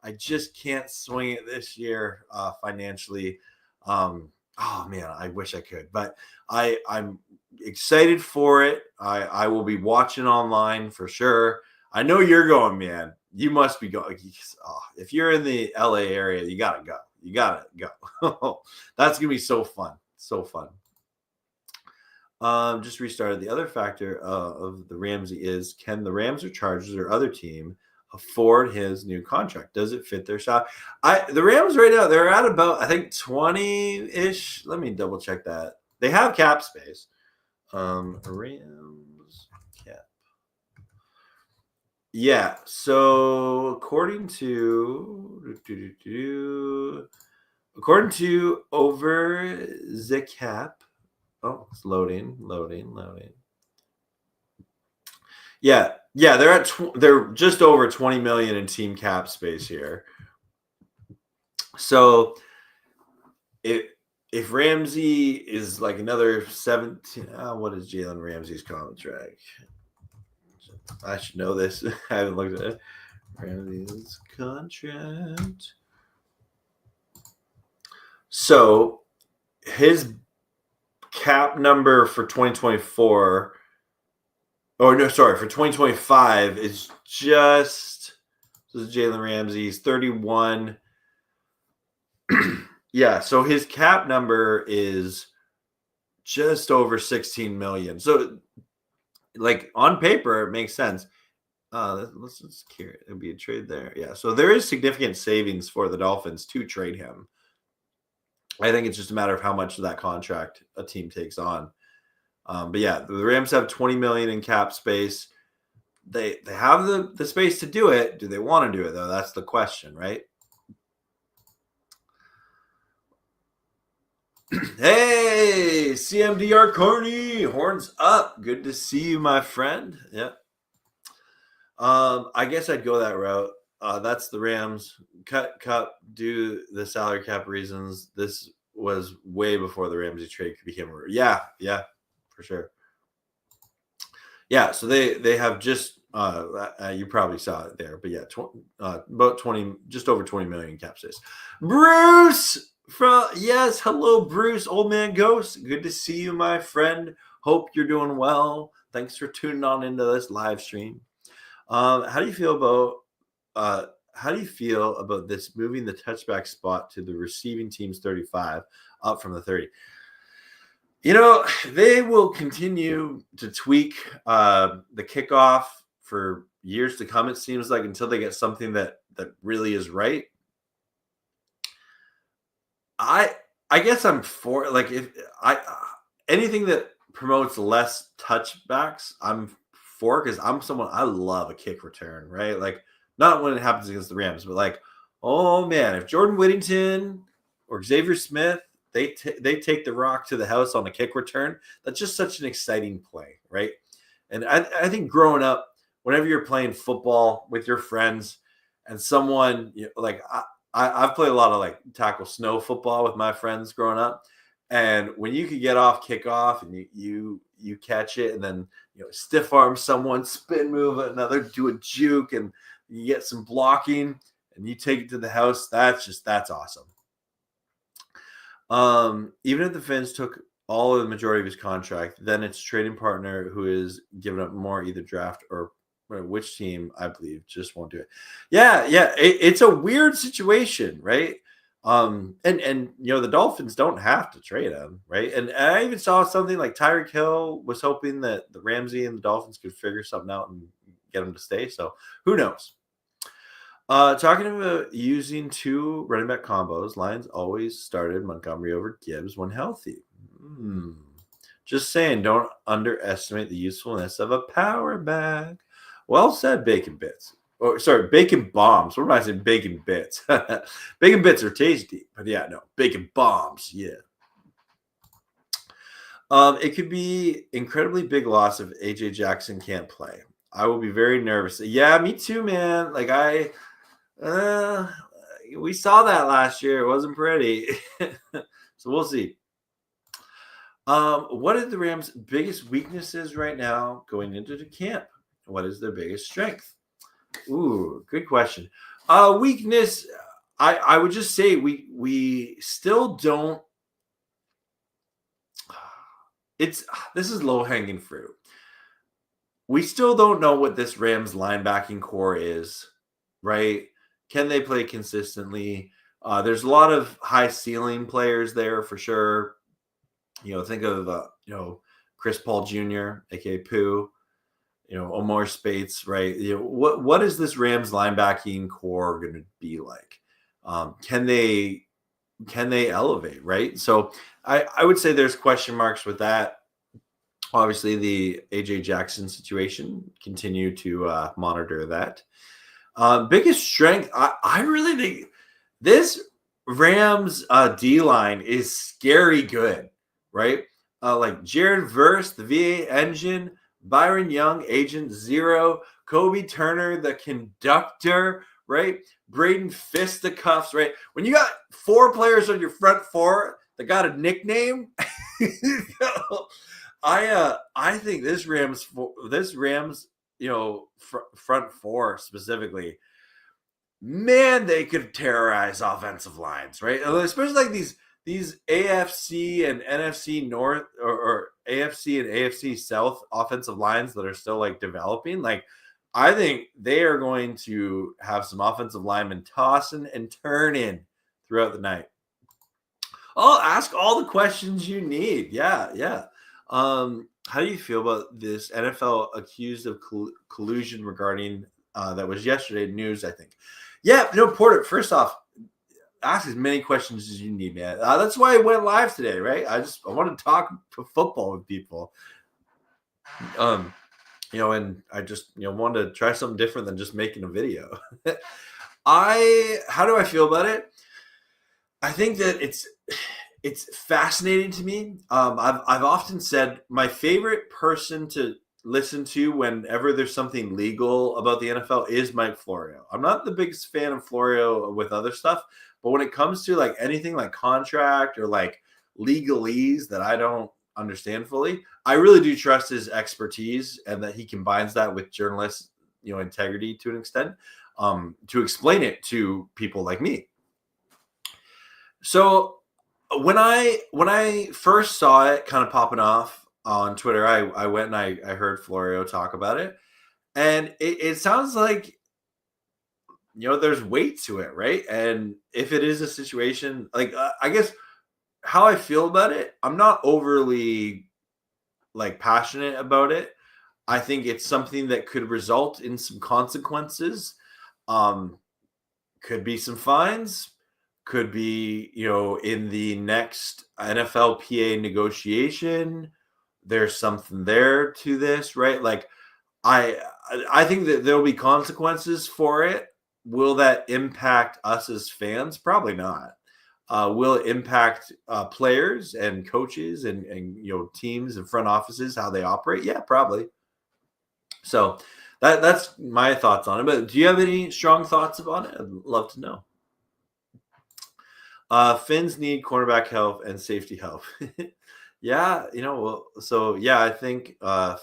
A: I just can't swing it this year financially. Oh man, I wish I could, but I'm excited for it. I will be watching online for sure. I know you're going, man. You must be going. If you're in the LA area, you gotta go. You gotta go. That's gonna be so fun. So fun. Just restarted. The other factor of the Ramsey is, can the Rams or Chargers or other team afford his new contract? Does it fit their shot? The Rams right now, they're at about, I think, 20-ish. Let me double check that. They have cap space. Rams cap. Yeah. So according to over the cap. Oh, it's loading. Yeah, they're just over 20 million in team cap space here. So if Ramsey is like another 17, what is Jalen Ramsey's contract? I should know this. I haven't looked at it. Ramsey's contract. So his cap number for 2024, for 2025 is just, this is Jalen Ramsey's 31. Yeah, so his cap number is just over 16 million. So like on paper, it makes sense. Let's just care. It'd be a trade there. Yeah, so there is significant savings for the Dolphins to trade him. I think it's just a matter of how much of that contract a team takes on. But yeah, the Rams have $20 million in cap space. They have the space to do it. Do they want to do it though? That's the question, right? Hey, CMDR Carney, horns up. Good to see you, my friend. Yeah. I guess I'd go that route. That's the Rams. Cut Cup, do the salary cap reasons. This was way before the Ramsey trade became a yeah, for sure. Yeah, so they have just you probably saw it there, but yeah, about 20, just over 20 million cap space. Bruce yes, hello Bruce, old man Ghost. Good to see you, my friend. Hope you're doing well. Thanks for tuning on into this live stream. How do you feel about this moving the touchback spot to the receiving team's 35 up from the 30? You know, they will continue to tweak the kickoff for years to come, it seems like, until they get something that really is right. I guess I'm for, like, if anything that promotes less touchbacks, I'm for, because I'm someone, I love a kick return, right? Like, not when it happens against the Rams, but like, oh man, if Jordan Whittington or Xavier Smith, they take the rock to the house on a kick return, that's just such an exciting play, right? And I think growing up, whenever you're playing football with your friends and someone, you know, like I've played a lot of like tackle snow football with my friends growing up, and when you could get off kickoff and you catch it and then, you know, stiff arm someone, spin move another, do a juke, and you get some blocking and you take it to the house, that's awesome. Even if the Finns took all of the majority of his contract, then its trading partner who is giving up more, either draft or which team, I believe, just won't do it. Yeah, it's a weird situation, right? And you know, the Dolphins don't have to trade him, right? And I even saw something like Tyreek Hill was hoping that the Ramsey and the Dolphins could figure something out and get him to stay. So who knows? Talking about using two running back combos, Lions always started Montgomery over Gibbs when healthy. Just saying, don't underestimate the usefulness of a power bag. Well said, Bacon Bits. Oh, sorry, Bacon Bombs. What am I saying? Bacon Bits. Bacon Bits are tasty, but yeah, no, Bacon Bombs. Yeah. It could be incredibly big loss if AJ Jackson can't play. I will be very nervous. Yeah, me too, man. Like we saw that last year. It wasn't pretty. So we'll see. What are the Rams' biggest weaknesses right now going into the camp? What is their biggest strength? Ooh, good question. Weakness, I would just say we still don't. This is low-hanging fruit. We still don't know what this Rams linebacking core is, right? Can they play consistently? There's a lot of high ceiling players there for sure. You know, think of you know, Chris Paul Jr., aka Pooh. You know, Omar Spates, right? You know, what is this Rams linebacking core going to be like? Can they elevate, right? So I would say there's question marks with that. Obviously, the AJ Jackson situation, continue to monitor that. Biggest strength, I really think this Rams D-line is scary good, right? Like Jared Verse, the VA engine, Byron Young, Agent Zero, Kobe Turner, the conductor, right? Braden Fisticuffs, right? When you got four players on your front four that got a nickname, I think this Rams, you know, front four specifically, man, they could terrorize offensive lines, right? Especially like these AFC and NFC North or AFC and AFC South offensive lines that are still like developing. Like, I think they are going to have some offensive linemen tossing and turning throughout the night. I'll ask all the questions you need. Yeah. How do you feel about this NFL accused of collusion regarding that was yesterday news, I think? Yeah, no, Porter, first off, ask as many questions as you need, man. That's why I went live today, right? I want to talk football with people. And I just, wanted to try something different than just making a video. How do I feel about it? I think that it's fascinating to me. I've often said my favorite person to listen to whenever there's something legal about the NFL is Mike Florio. I'm not the biggest fan of Florio with other stuff, but when it comes to like anything like contract or like legalese that I don't understand fully, I really do trust his expertise and that he combines that with journalist, integrity to an extent, to explain it to people like me. So when I first saw it kind of popping off on Twitter, I went and I heard Florio talk about it, and it sounds like there's weight to it, right? And if it is a situation like I guess how I feel about it, I'm not overly like passionate about it. I think it's something that could result in some consequences. Could be some fines. Could be, in the next NFLPA negotiation, there's something there to this, right? Like, I think that there'll be consequences for it. Will that impact us as fans? Probably not. Will it impact players and coaches and teams and front offices, how they operate? Yeah, probably. So that's my thoughts on it. But do you have any strong thoughts about it? I'd love to know. Finns need cornerback help and safety help. Yeah, I think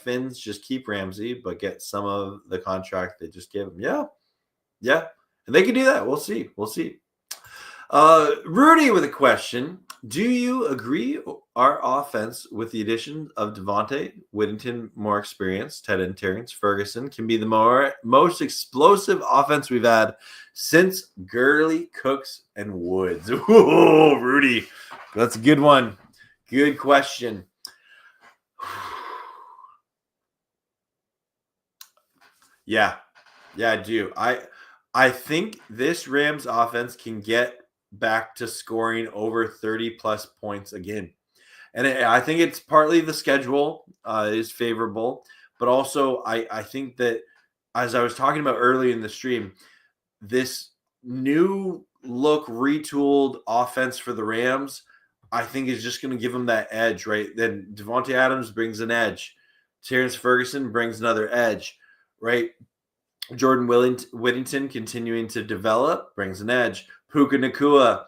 A: Finns just keep Ramsey, but get some of the contract they just give him. Yeah, and they can do that. We'll see. Rudy with a question. Do you agree our offense with the addition of Devontae, Whittington, more experience, Ted and Terrence Ferguson can be the most explosive offense we've had since Gurley, Cooks, and Woods? Ooh, Rudy, that's a good one. Good question. Yeah, I do. I think this Rams offense can get back to scoring over 30 plus points again. And I think it's partly the schedule is favorable, but also I think that, as I was talking about early in the stream, this new look retooled offense for the Rams, I think is just going to give them that edge, right? Then Devontae Adams brings an edge. Terrence Ferguson brings another edge, right? Jordan Whittington continuing to develop brings an edge. Puka Nacua,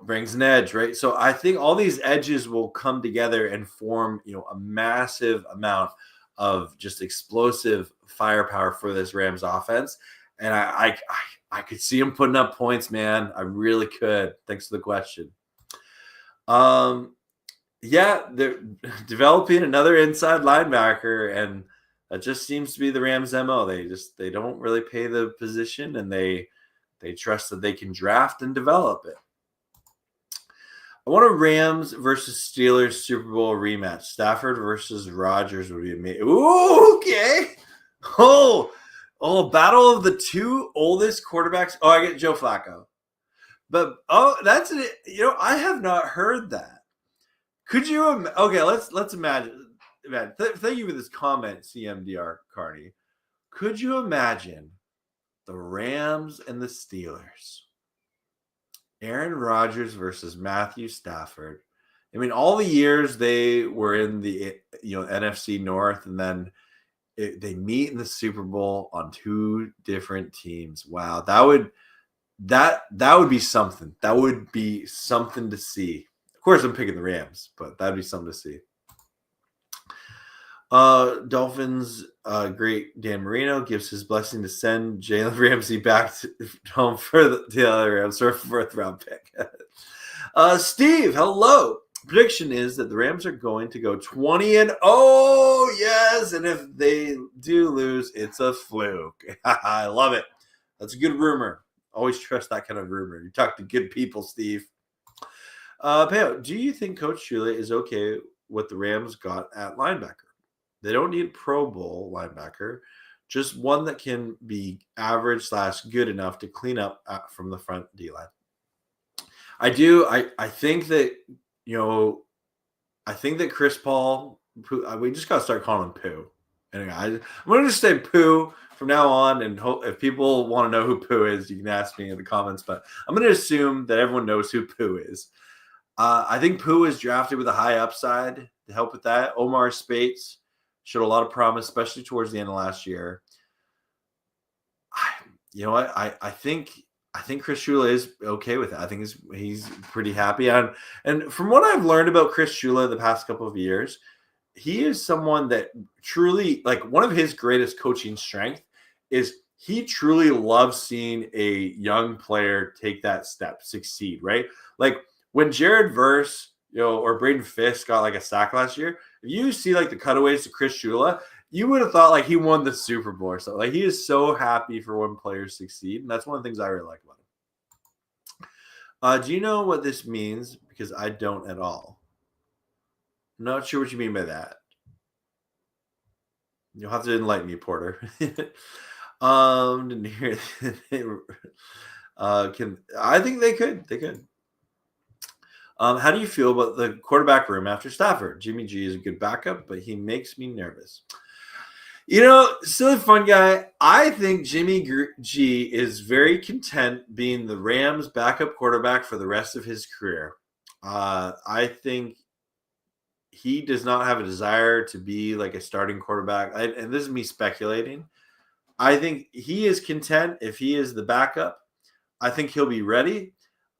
A: brings an edge, right? So I think all these edges will come together and form, a massive amount of just explosive firepower for this Rams offense. And I could see him putting up points, man. I really could. Thanks for the question. Yeah, they're developing another inside linebacker, and that just seems to be the Rams' MO. They don't really pay the position, and they trust that they can draft and develop it. I want a Rams versus Steelers Super Bowl rematch. Stafford versus Rodgers would be amazing. Ooh, okay. Oh, battle of the two oldest quarterbacks. Oh, I get Joe Flacco. But that's it. I have not heard that. Could you? Okay, let's imagine. Thank you for this comment, CMDR Carney. Could you imagine the Rams and the Steelers? Aaron Rodgers versus Matthew Stafford. I mean, all the years they were in the NFC North, and then they meet in the Super Bowl on two different teams. Wow, that would be something. That would be something to see. Of course, I'm picking the Rams, but that'd be something to see. Dolphins, great Dan Marino gives his blessing to send Jalen Ramsey back to home for the other Rams for a fourth round pick. Steve, hello. Prediction is that the Rams are going to go 20-0. Yes, and if they do lose, it's a fluke. I love it. That's a good rumor. Always trust that kind of rumor. You talk to good people, Steve. Peo, do you think Coach Shula is okay with the Rams got at linebacker? They don't need a Pro Bowl linebacker, just one that can be average / good enough to clean up from the front D-line. I do. I think that, I think that Chris Paul, we just got to start calling him Pooh. Anyway, I'm going to just say Pooh from now on. And if people want to know who Pooh is, you can ask me in the comments. But I'm going to assume that everyone knows who Pooh is. I think Pooh is drafted with a high upside to help with that. Omar Spates showed a lot of promise, especially towards the end of last year. You know what? I think Chris Shula is okay with it. I think he's pretty happy. And from what I've learned about Chris Shula the past couple of years, he is someone that truly, like, one of his greatest coaching strength is he truly loves seeing a young player take that step, succeed, right? Like when Jared Verse, or Braden Fisk got like a sack last year, if you see like the cutaways to Chris Shula, you would have thought like he won the Super Bowl or something. Like he is so happy for when players succeed. And that's one of the things I really like about him. Do you know what this means? Because I don't at all. I'm not sure what you mean by that. You'll have to enlighten me, Porter. Didn't hear. I think they could. They could. How do you feel about the quarterback room after Stafford? Jimmy G is a good backup, but he makes me nervous. Still a fun guy. I think Jimmy G is very content being the Rams' backup quarterback for the rest of his career. I think he does not have a desire to be like a starting quarterback. And this is me speculating. I think he is content if he is the backup. I think he'll be ready.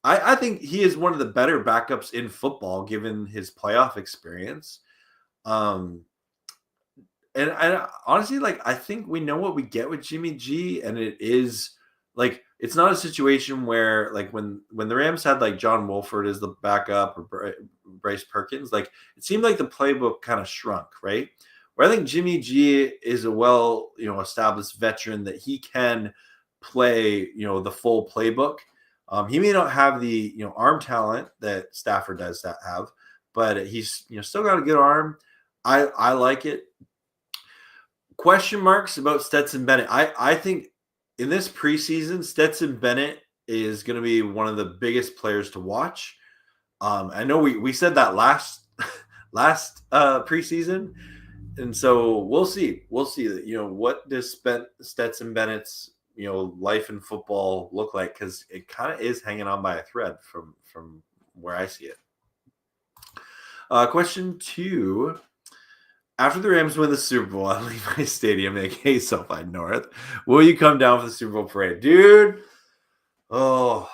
A: I think he is one of the better backups in football, given his playoff experience. And I honestly, I think we know what we get with Jimmy G, and it is it's not a situation where when the Rams had John Wolford as the backup or Bryce Perkins, it seemed like the playbook kind of shrunk, right? Where I think Jimmy G is a established veteran that he can play, the full playbook. He may not have the arm talent that Stafford does have, but he's still got a good arm. I like it. Question marks about Stetson Bennett. I think in this preseason, Stetson Bennett is going to be one of the biggest players to watch. I know we said that last preseason, and so we'll see. We'll see that what does Stetson Bennett's life in football look like, because it kind of is hanging on by a thread from where I see it. Question 2. After the Rams win the Super Bowl at Levi Stadium, aka SoFi North, will you come down for the Super Bowl parade? Dude, oh,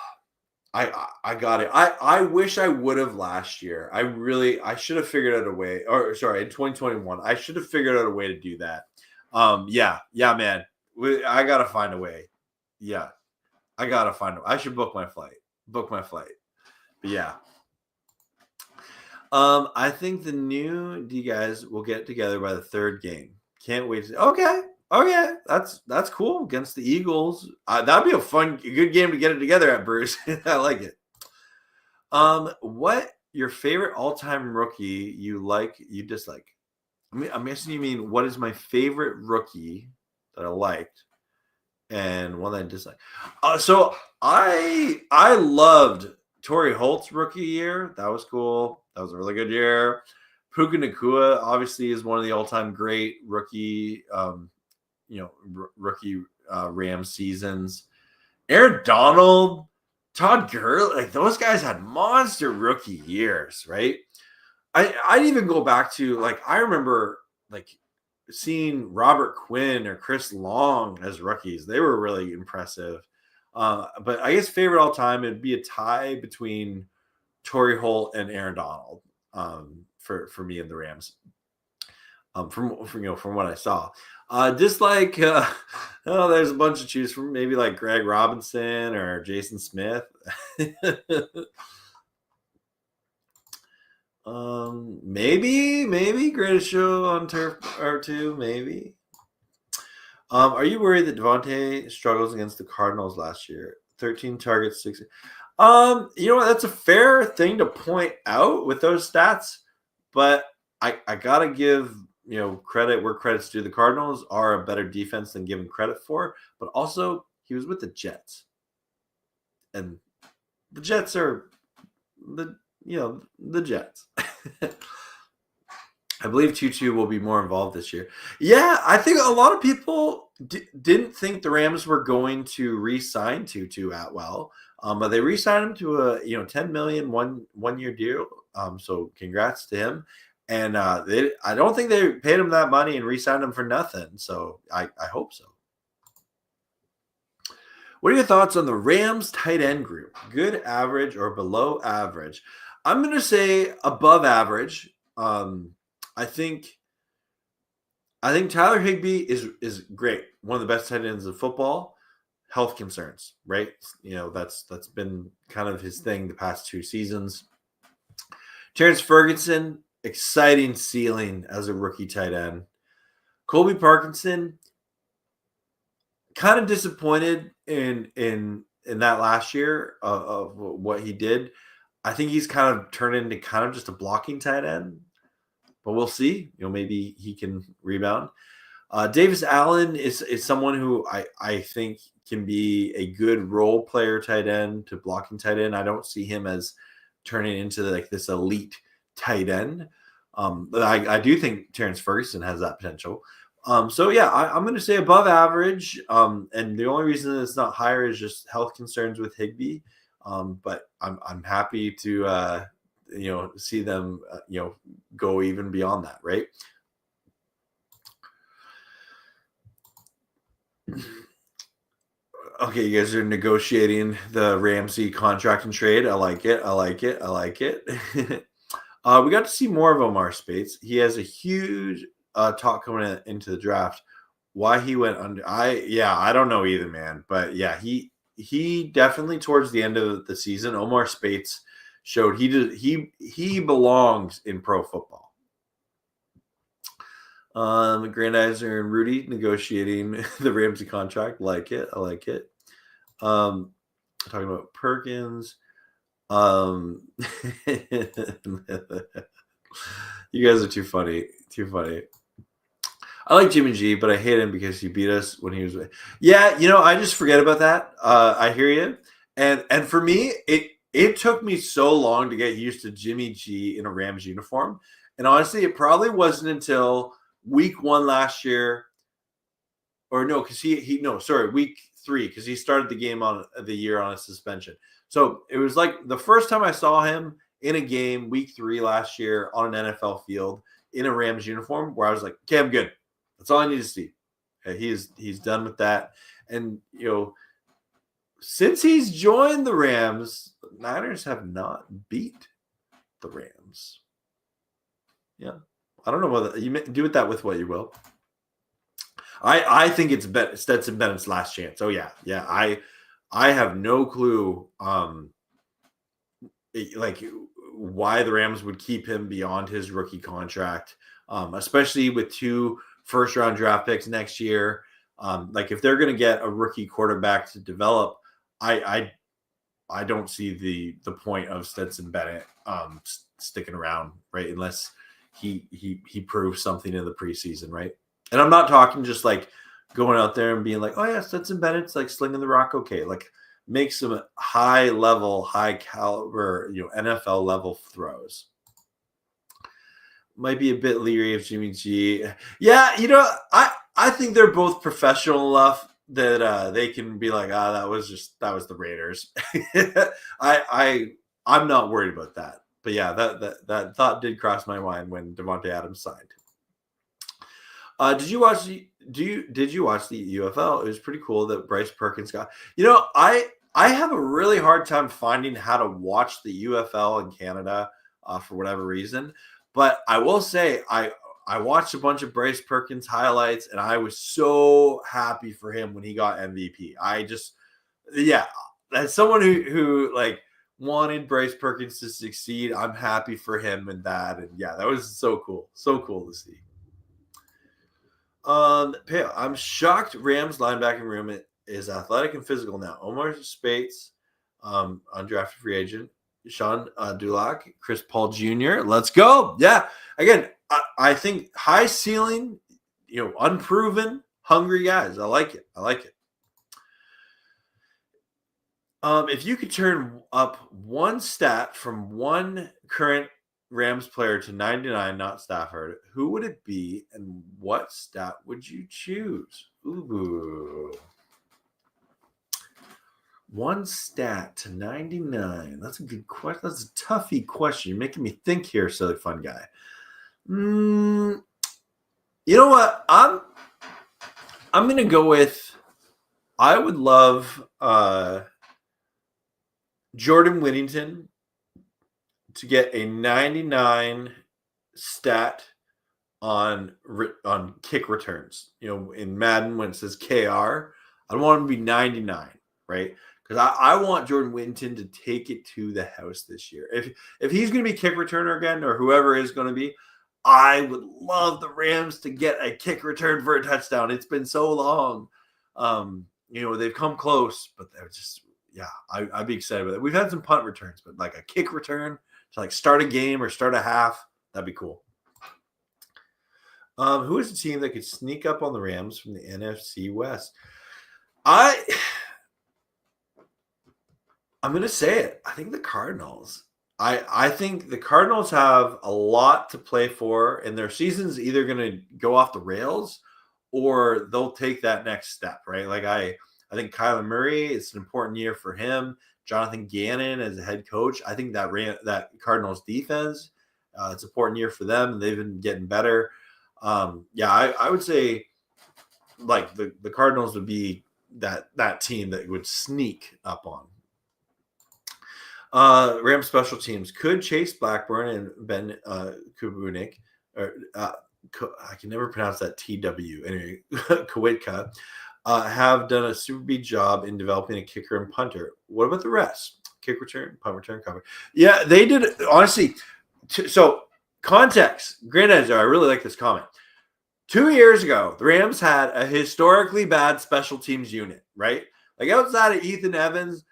A: I got it. I wish I would have last year. I should have figured out a way, in 2021, I should have figured out a way to do that. Yeah, man. I got to find a way. Yeah, I got to find a way. I should book my flight. But yeah. I think the new D guys will get together by the third game. Can't wait. Okay. That's cool against the Eagles. That'd be a good game to get it together at, Bruce. I like it. What your favorite all-time rookie you like, you dislike? I'm guessing you mean what is my favorite rookie that I liked and one that I disliked. So I loved Torrey Holt's rookie year. That was cool. That was a really good year. Puka Nacua obviously is one of the all-time great rookie, Rams seasons. Aaron Donald, Todd Gurley, those guys had monster rookie years, right? I'd even go back to I remember seeing Robert Quinn or Chris Long as rookies. They were really impressive. But I guess favorite all time, it'd be a tie between Torrey Holt and Aaron Donald for me and the Rams. From what I saw. Dislike, there's a bunch to choose from. Maybe Greg Robinson or Jason Smith. Maybe Greatest Show on Turf R2, maybe. Are you worried that Devontae struggles against the Cardinals last year? 13 targets, 6. That's a fair thing to point out with those stats, but I gotta give credit where credit's due. The Cardinals are a better defense than given credit for, but also he was with the Jets, and the Jets are the Jets. I believe Tutu will be more involved this year. Yeah, I think a lot of people didn't think the Rams were going to re-sign Tutu Atwell, but they re-signed him to a $10 million one-year deal. So congrats to him. And I don't think they paid him that money and re-signed him for nothing. So I hope so. What are your thoughts on the Rams tight end group? Good, average, or below average? I'm going to say above average. I think Tyler Higbee is great. One of the best tight ends of football. Health concerns, right? That's been kind of his thing the past 2 seasons. Terrence Ferguson, exciting ceiling as a rookie tight end. Colby Parkinson, kind of disappointed in that last year of what he did. I think he's kind of turned into kind of just a blocking tight end. But we'll see. Maybe he can rebound. Davis Allen is someone who I think can be a good role player tight end to blocking tight end. I don't see him as turning into like this elite tight end. But I do think Terrence Ferguson has that potential. So yeah, I'm going to say above average. And the only reason it's not higher is just health concerns with Higbee. But I'm happy to see them, go even beyond that, right? Okay, you guys are negotiating the Ramsey contract and trade. I like it. We got to see more of Omar Speights. He has a huge talk coming into the draft. Why he went under? I don't know either, man. But yeah, he definitely towards the end of the season, Omar Speights showed he belongs in pro football. Grandizer and Rudy negotiating the Ramsey contract. I like it. Talking about Perkins. You guys are too funny. I like Jimmy G, but I hate him because he beat us when he was. Yeah, I just forget about that. I hear you. And for me, it took me so long to get used to Jimmy G in a Rams uniform. And honestly, it probably wasn't until week 1 last year, or no, because week 3, because he started the game on the year on a suspension. So it was like the first time I saw him in a game, week 3 last year on an NFL field in a Rams uniform, where I was like, okay, I'm good. That's all I need to see. He's done with that. And since he's joined the Rams, the Niners have not beat the Rams. Yeah. I don't know whether you do with that with what you will. I think it's Stetson Bennett's last chance. Oh yeah. I have no clue why the Rams would keep him beyond his rookie contract, especially with 2 first-round draft picks next year. If they're going to get a rookie quarterback to develop, I don't see the point of Stetson Bennett sticking around, right? Unless he proves something in the preseason, right? And I'm not talking just like going out there and being like, oh yeah, Stetson Bennett's like slinging the rock, okay, like make some high level, high caliber, NFL level throws. Might be a bit leery of Jimmy G. Yeah, I think they're both professional enough that they can be like, that was the Raiders. I'm not worried about that. But yeah, that thought did cross my mind when Devontae Adams signed. Did you watch the UFL? It was pretty cool that Bryce Perkins got. I have a really hard time finding how to watch the UFL in Canada for whatever reason. But I will say I watched a bunch of Bryce Perkins highlights, and I was so happy for him when he got MVP. As someone who like wanted Bryce Perkins to succeed, I'm happy for him and that. And yeah, that was so cool. So cool to see. I'm shocked Rams linebacking room is athletic and physical now. Omar Speights, undrafted free agent. Sean Dulac, Chris Paul Jr. Let's go. Yeah. Again, I think high ceiling, unproven, hungry guys. I like it. If you could turn up one stat from one current Rams player to 99, not Stafford, who would it be and what stat would you choose? Ooh. One stat to 99. That's a good question. That's a toughy question. You're making me think here, silly fun guy. You know what? I'm gonna go with, I would love Jordan Whittington to get a 99 stat on kick returns. In Madden when it says KR, I want him to be 99, right? Because I want Jordan Whittington to take it to the house this year. If he's going to be kick returner again, or whoever is going to be, I would love the Rams to get a kick return for a touchdown. It's been so long. They've come close, but they're just, I'd be excited about it. We've had some punt returns, but like a kick return to like start a game or start a half, that'd be cool. Who is the team that could sneak up on the Rams from the NFC West? I'm going to say it. I think the Cardinals. I think the Cardinals have a lot to play for, and their season's either going to go off the rails or they'll take that next step, right? Like I think Kyler Murray, it's an important year for him. Jonathan Gannon as a head coach. I think that Cardinals defense, it's an important year for them. They've been getting better. I would say like the Cardinals would be that team that would sneak up on. Rams special teams could Chase Blackburn and Ben Kubunik, or I can never pronounce that TW. Anyway, Kwiatka, have done a super big job in developing a kicker and punter. What about the rest? Kick return, punt return, cover. Yeah, they did. Honestly, so context. Granddad's, I really like this comment. 2 years ago, the Rams had a historically bad special teams unit, right? Like outside of Ethan Evans,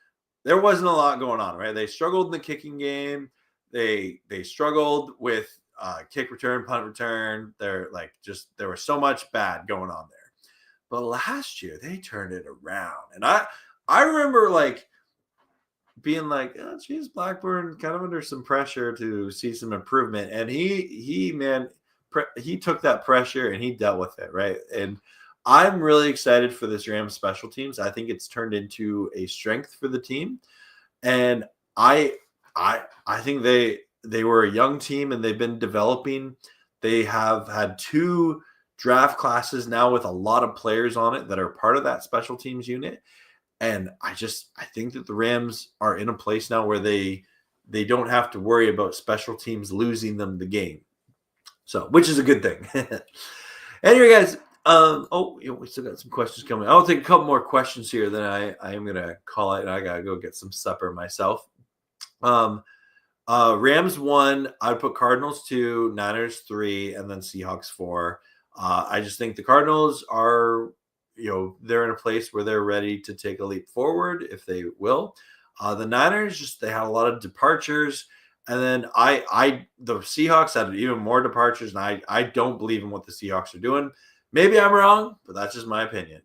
A: there wasn't a lot going on, right? They struggled in the kicking game. They struggled with kick return, punt return. There was so much bad going on there. But last year they turned it around, and I remember like being like, oh, geez, Blackburn kind of under some pressure to see some improvement, and he took that pressure and he dealt with it, right? And I'm really excited for this Rams special teams. I think it's turned into a strength for the team. And I think they were a young team and they've been developing. They have had 2 draft classes now with a lot of players on it that are part of that special teams unit. And I think that the Rams are in a place now where they don't have to worry about special teams losing them the game. So, which is a good thing. Anyway, guys, we still got some questions coming. I'll take a couple more questions here, then I am gonna call it, and I gotta go get some supper myself. Rams 1, I'd put Cardinals 2, Niners 3, and then Seahawks 4. I just think the Cardinals are, they're in a place where they're ready to take a leap forward if they will. The Niners, they had a lot of departures. And then the Seahawks had even more departures, and I don't believe in what the Seahawks are doing. Maybe I'm wrong, but that's just my opinion.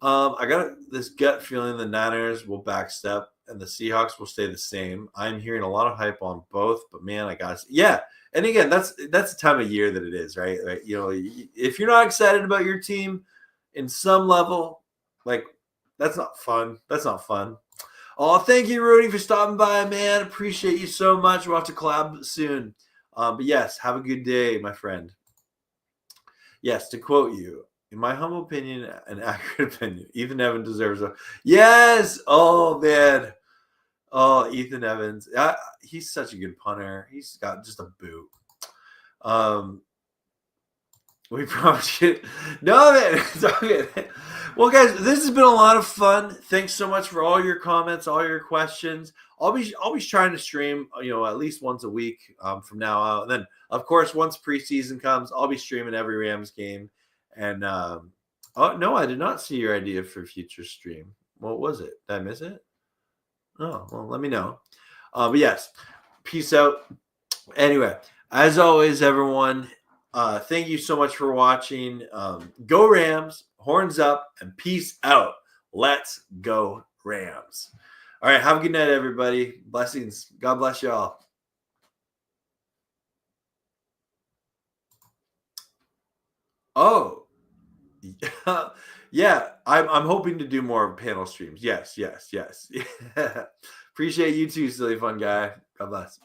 A: I got this gut feeling the Niners will backstep and the Seahawks will stay the same. I'm hearing a lot of hype on both, but man, yeah. And again, that's the time of year that it is, right? Like, if you're not excited about your team in some level, like that's not fun. That's not fun. Oh, thank you, Rudy, for stopping by, man. Appreciate you so much. We'll have to collab soon. But yes, have a good day, my friend. Yes, to quote you, in my humble opinion, an accurate opinion, Ethan Evans deserves a yes. Oh man, Ethan Evans, he's such a good punter. He's got just a boot. We probably should. No, man, it's okay. Well, guys, this has been a lot of fun. Thanks so much for all your comments, all your questions. I'll be trying to stream, at least once a week from now out. And then, of course, once preseason comes, I'll be streaming every Rams game. And oh no, I did not see your idea for future stream. What was it? Did I miss it? Oh, well, let me know. But yes, peace out. Anyway, as always, everyone, thank you so much for watching. Go Rams, horns up, and peace out. Let's go Rams. All right. Have a good night, everybody. Blessings. God bless y'all. Oh, yeah. I'm hoping to do more panel streams. Yes. Appreciate you too, silly fun guy. God bless.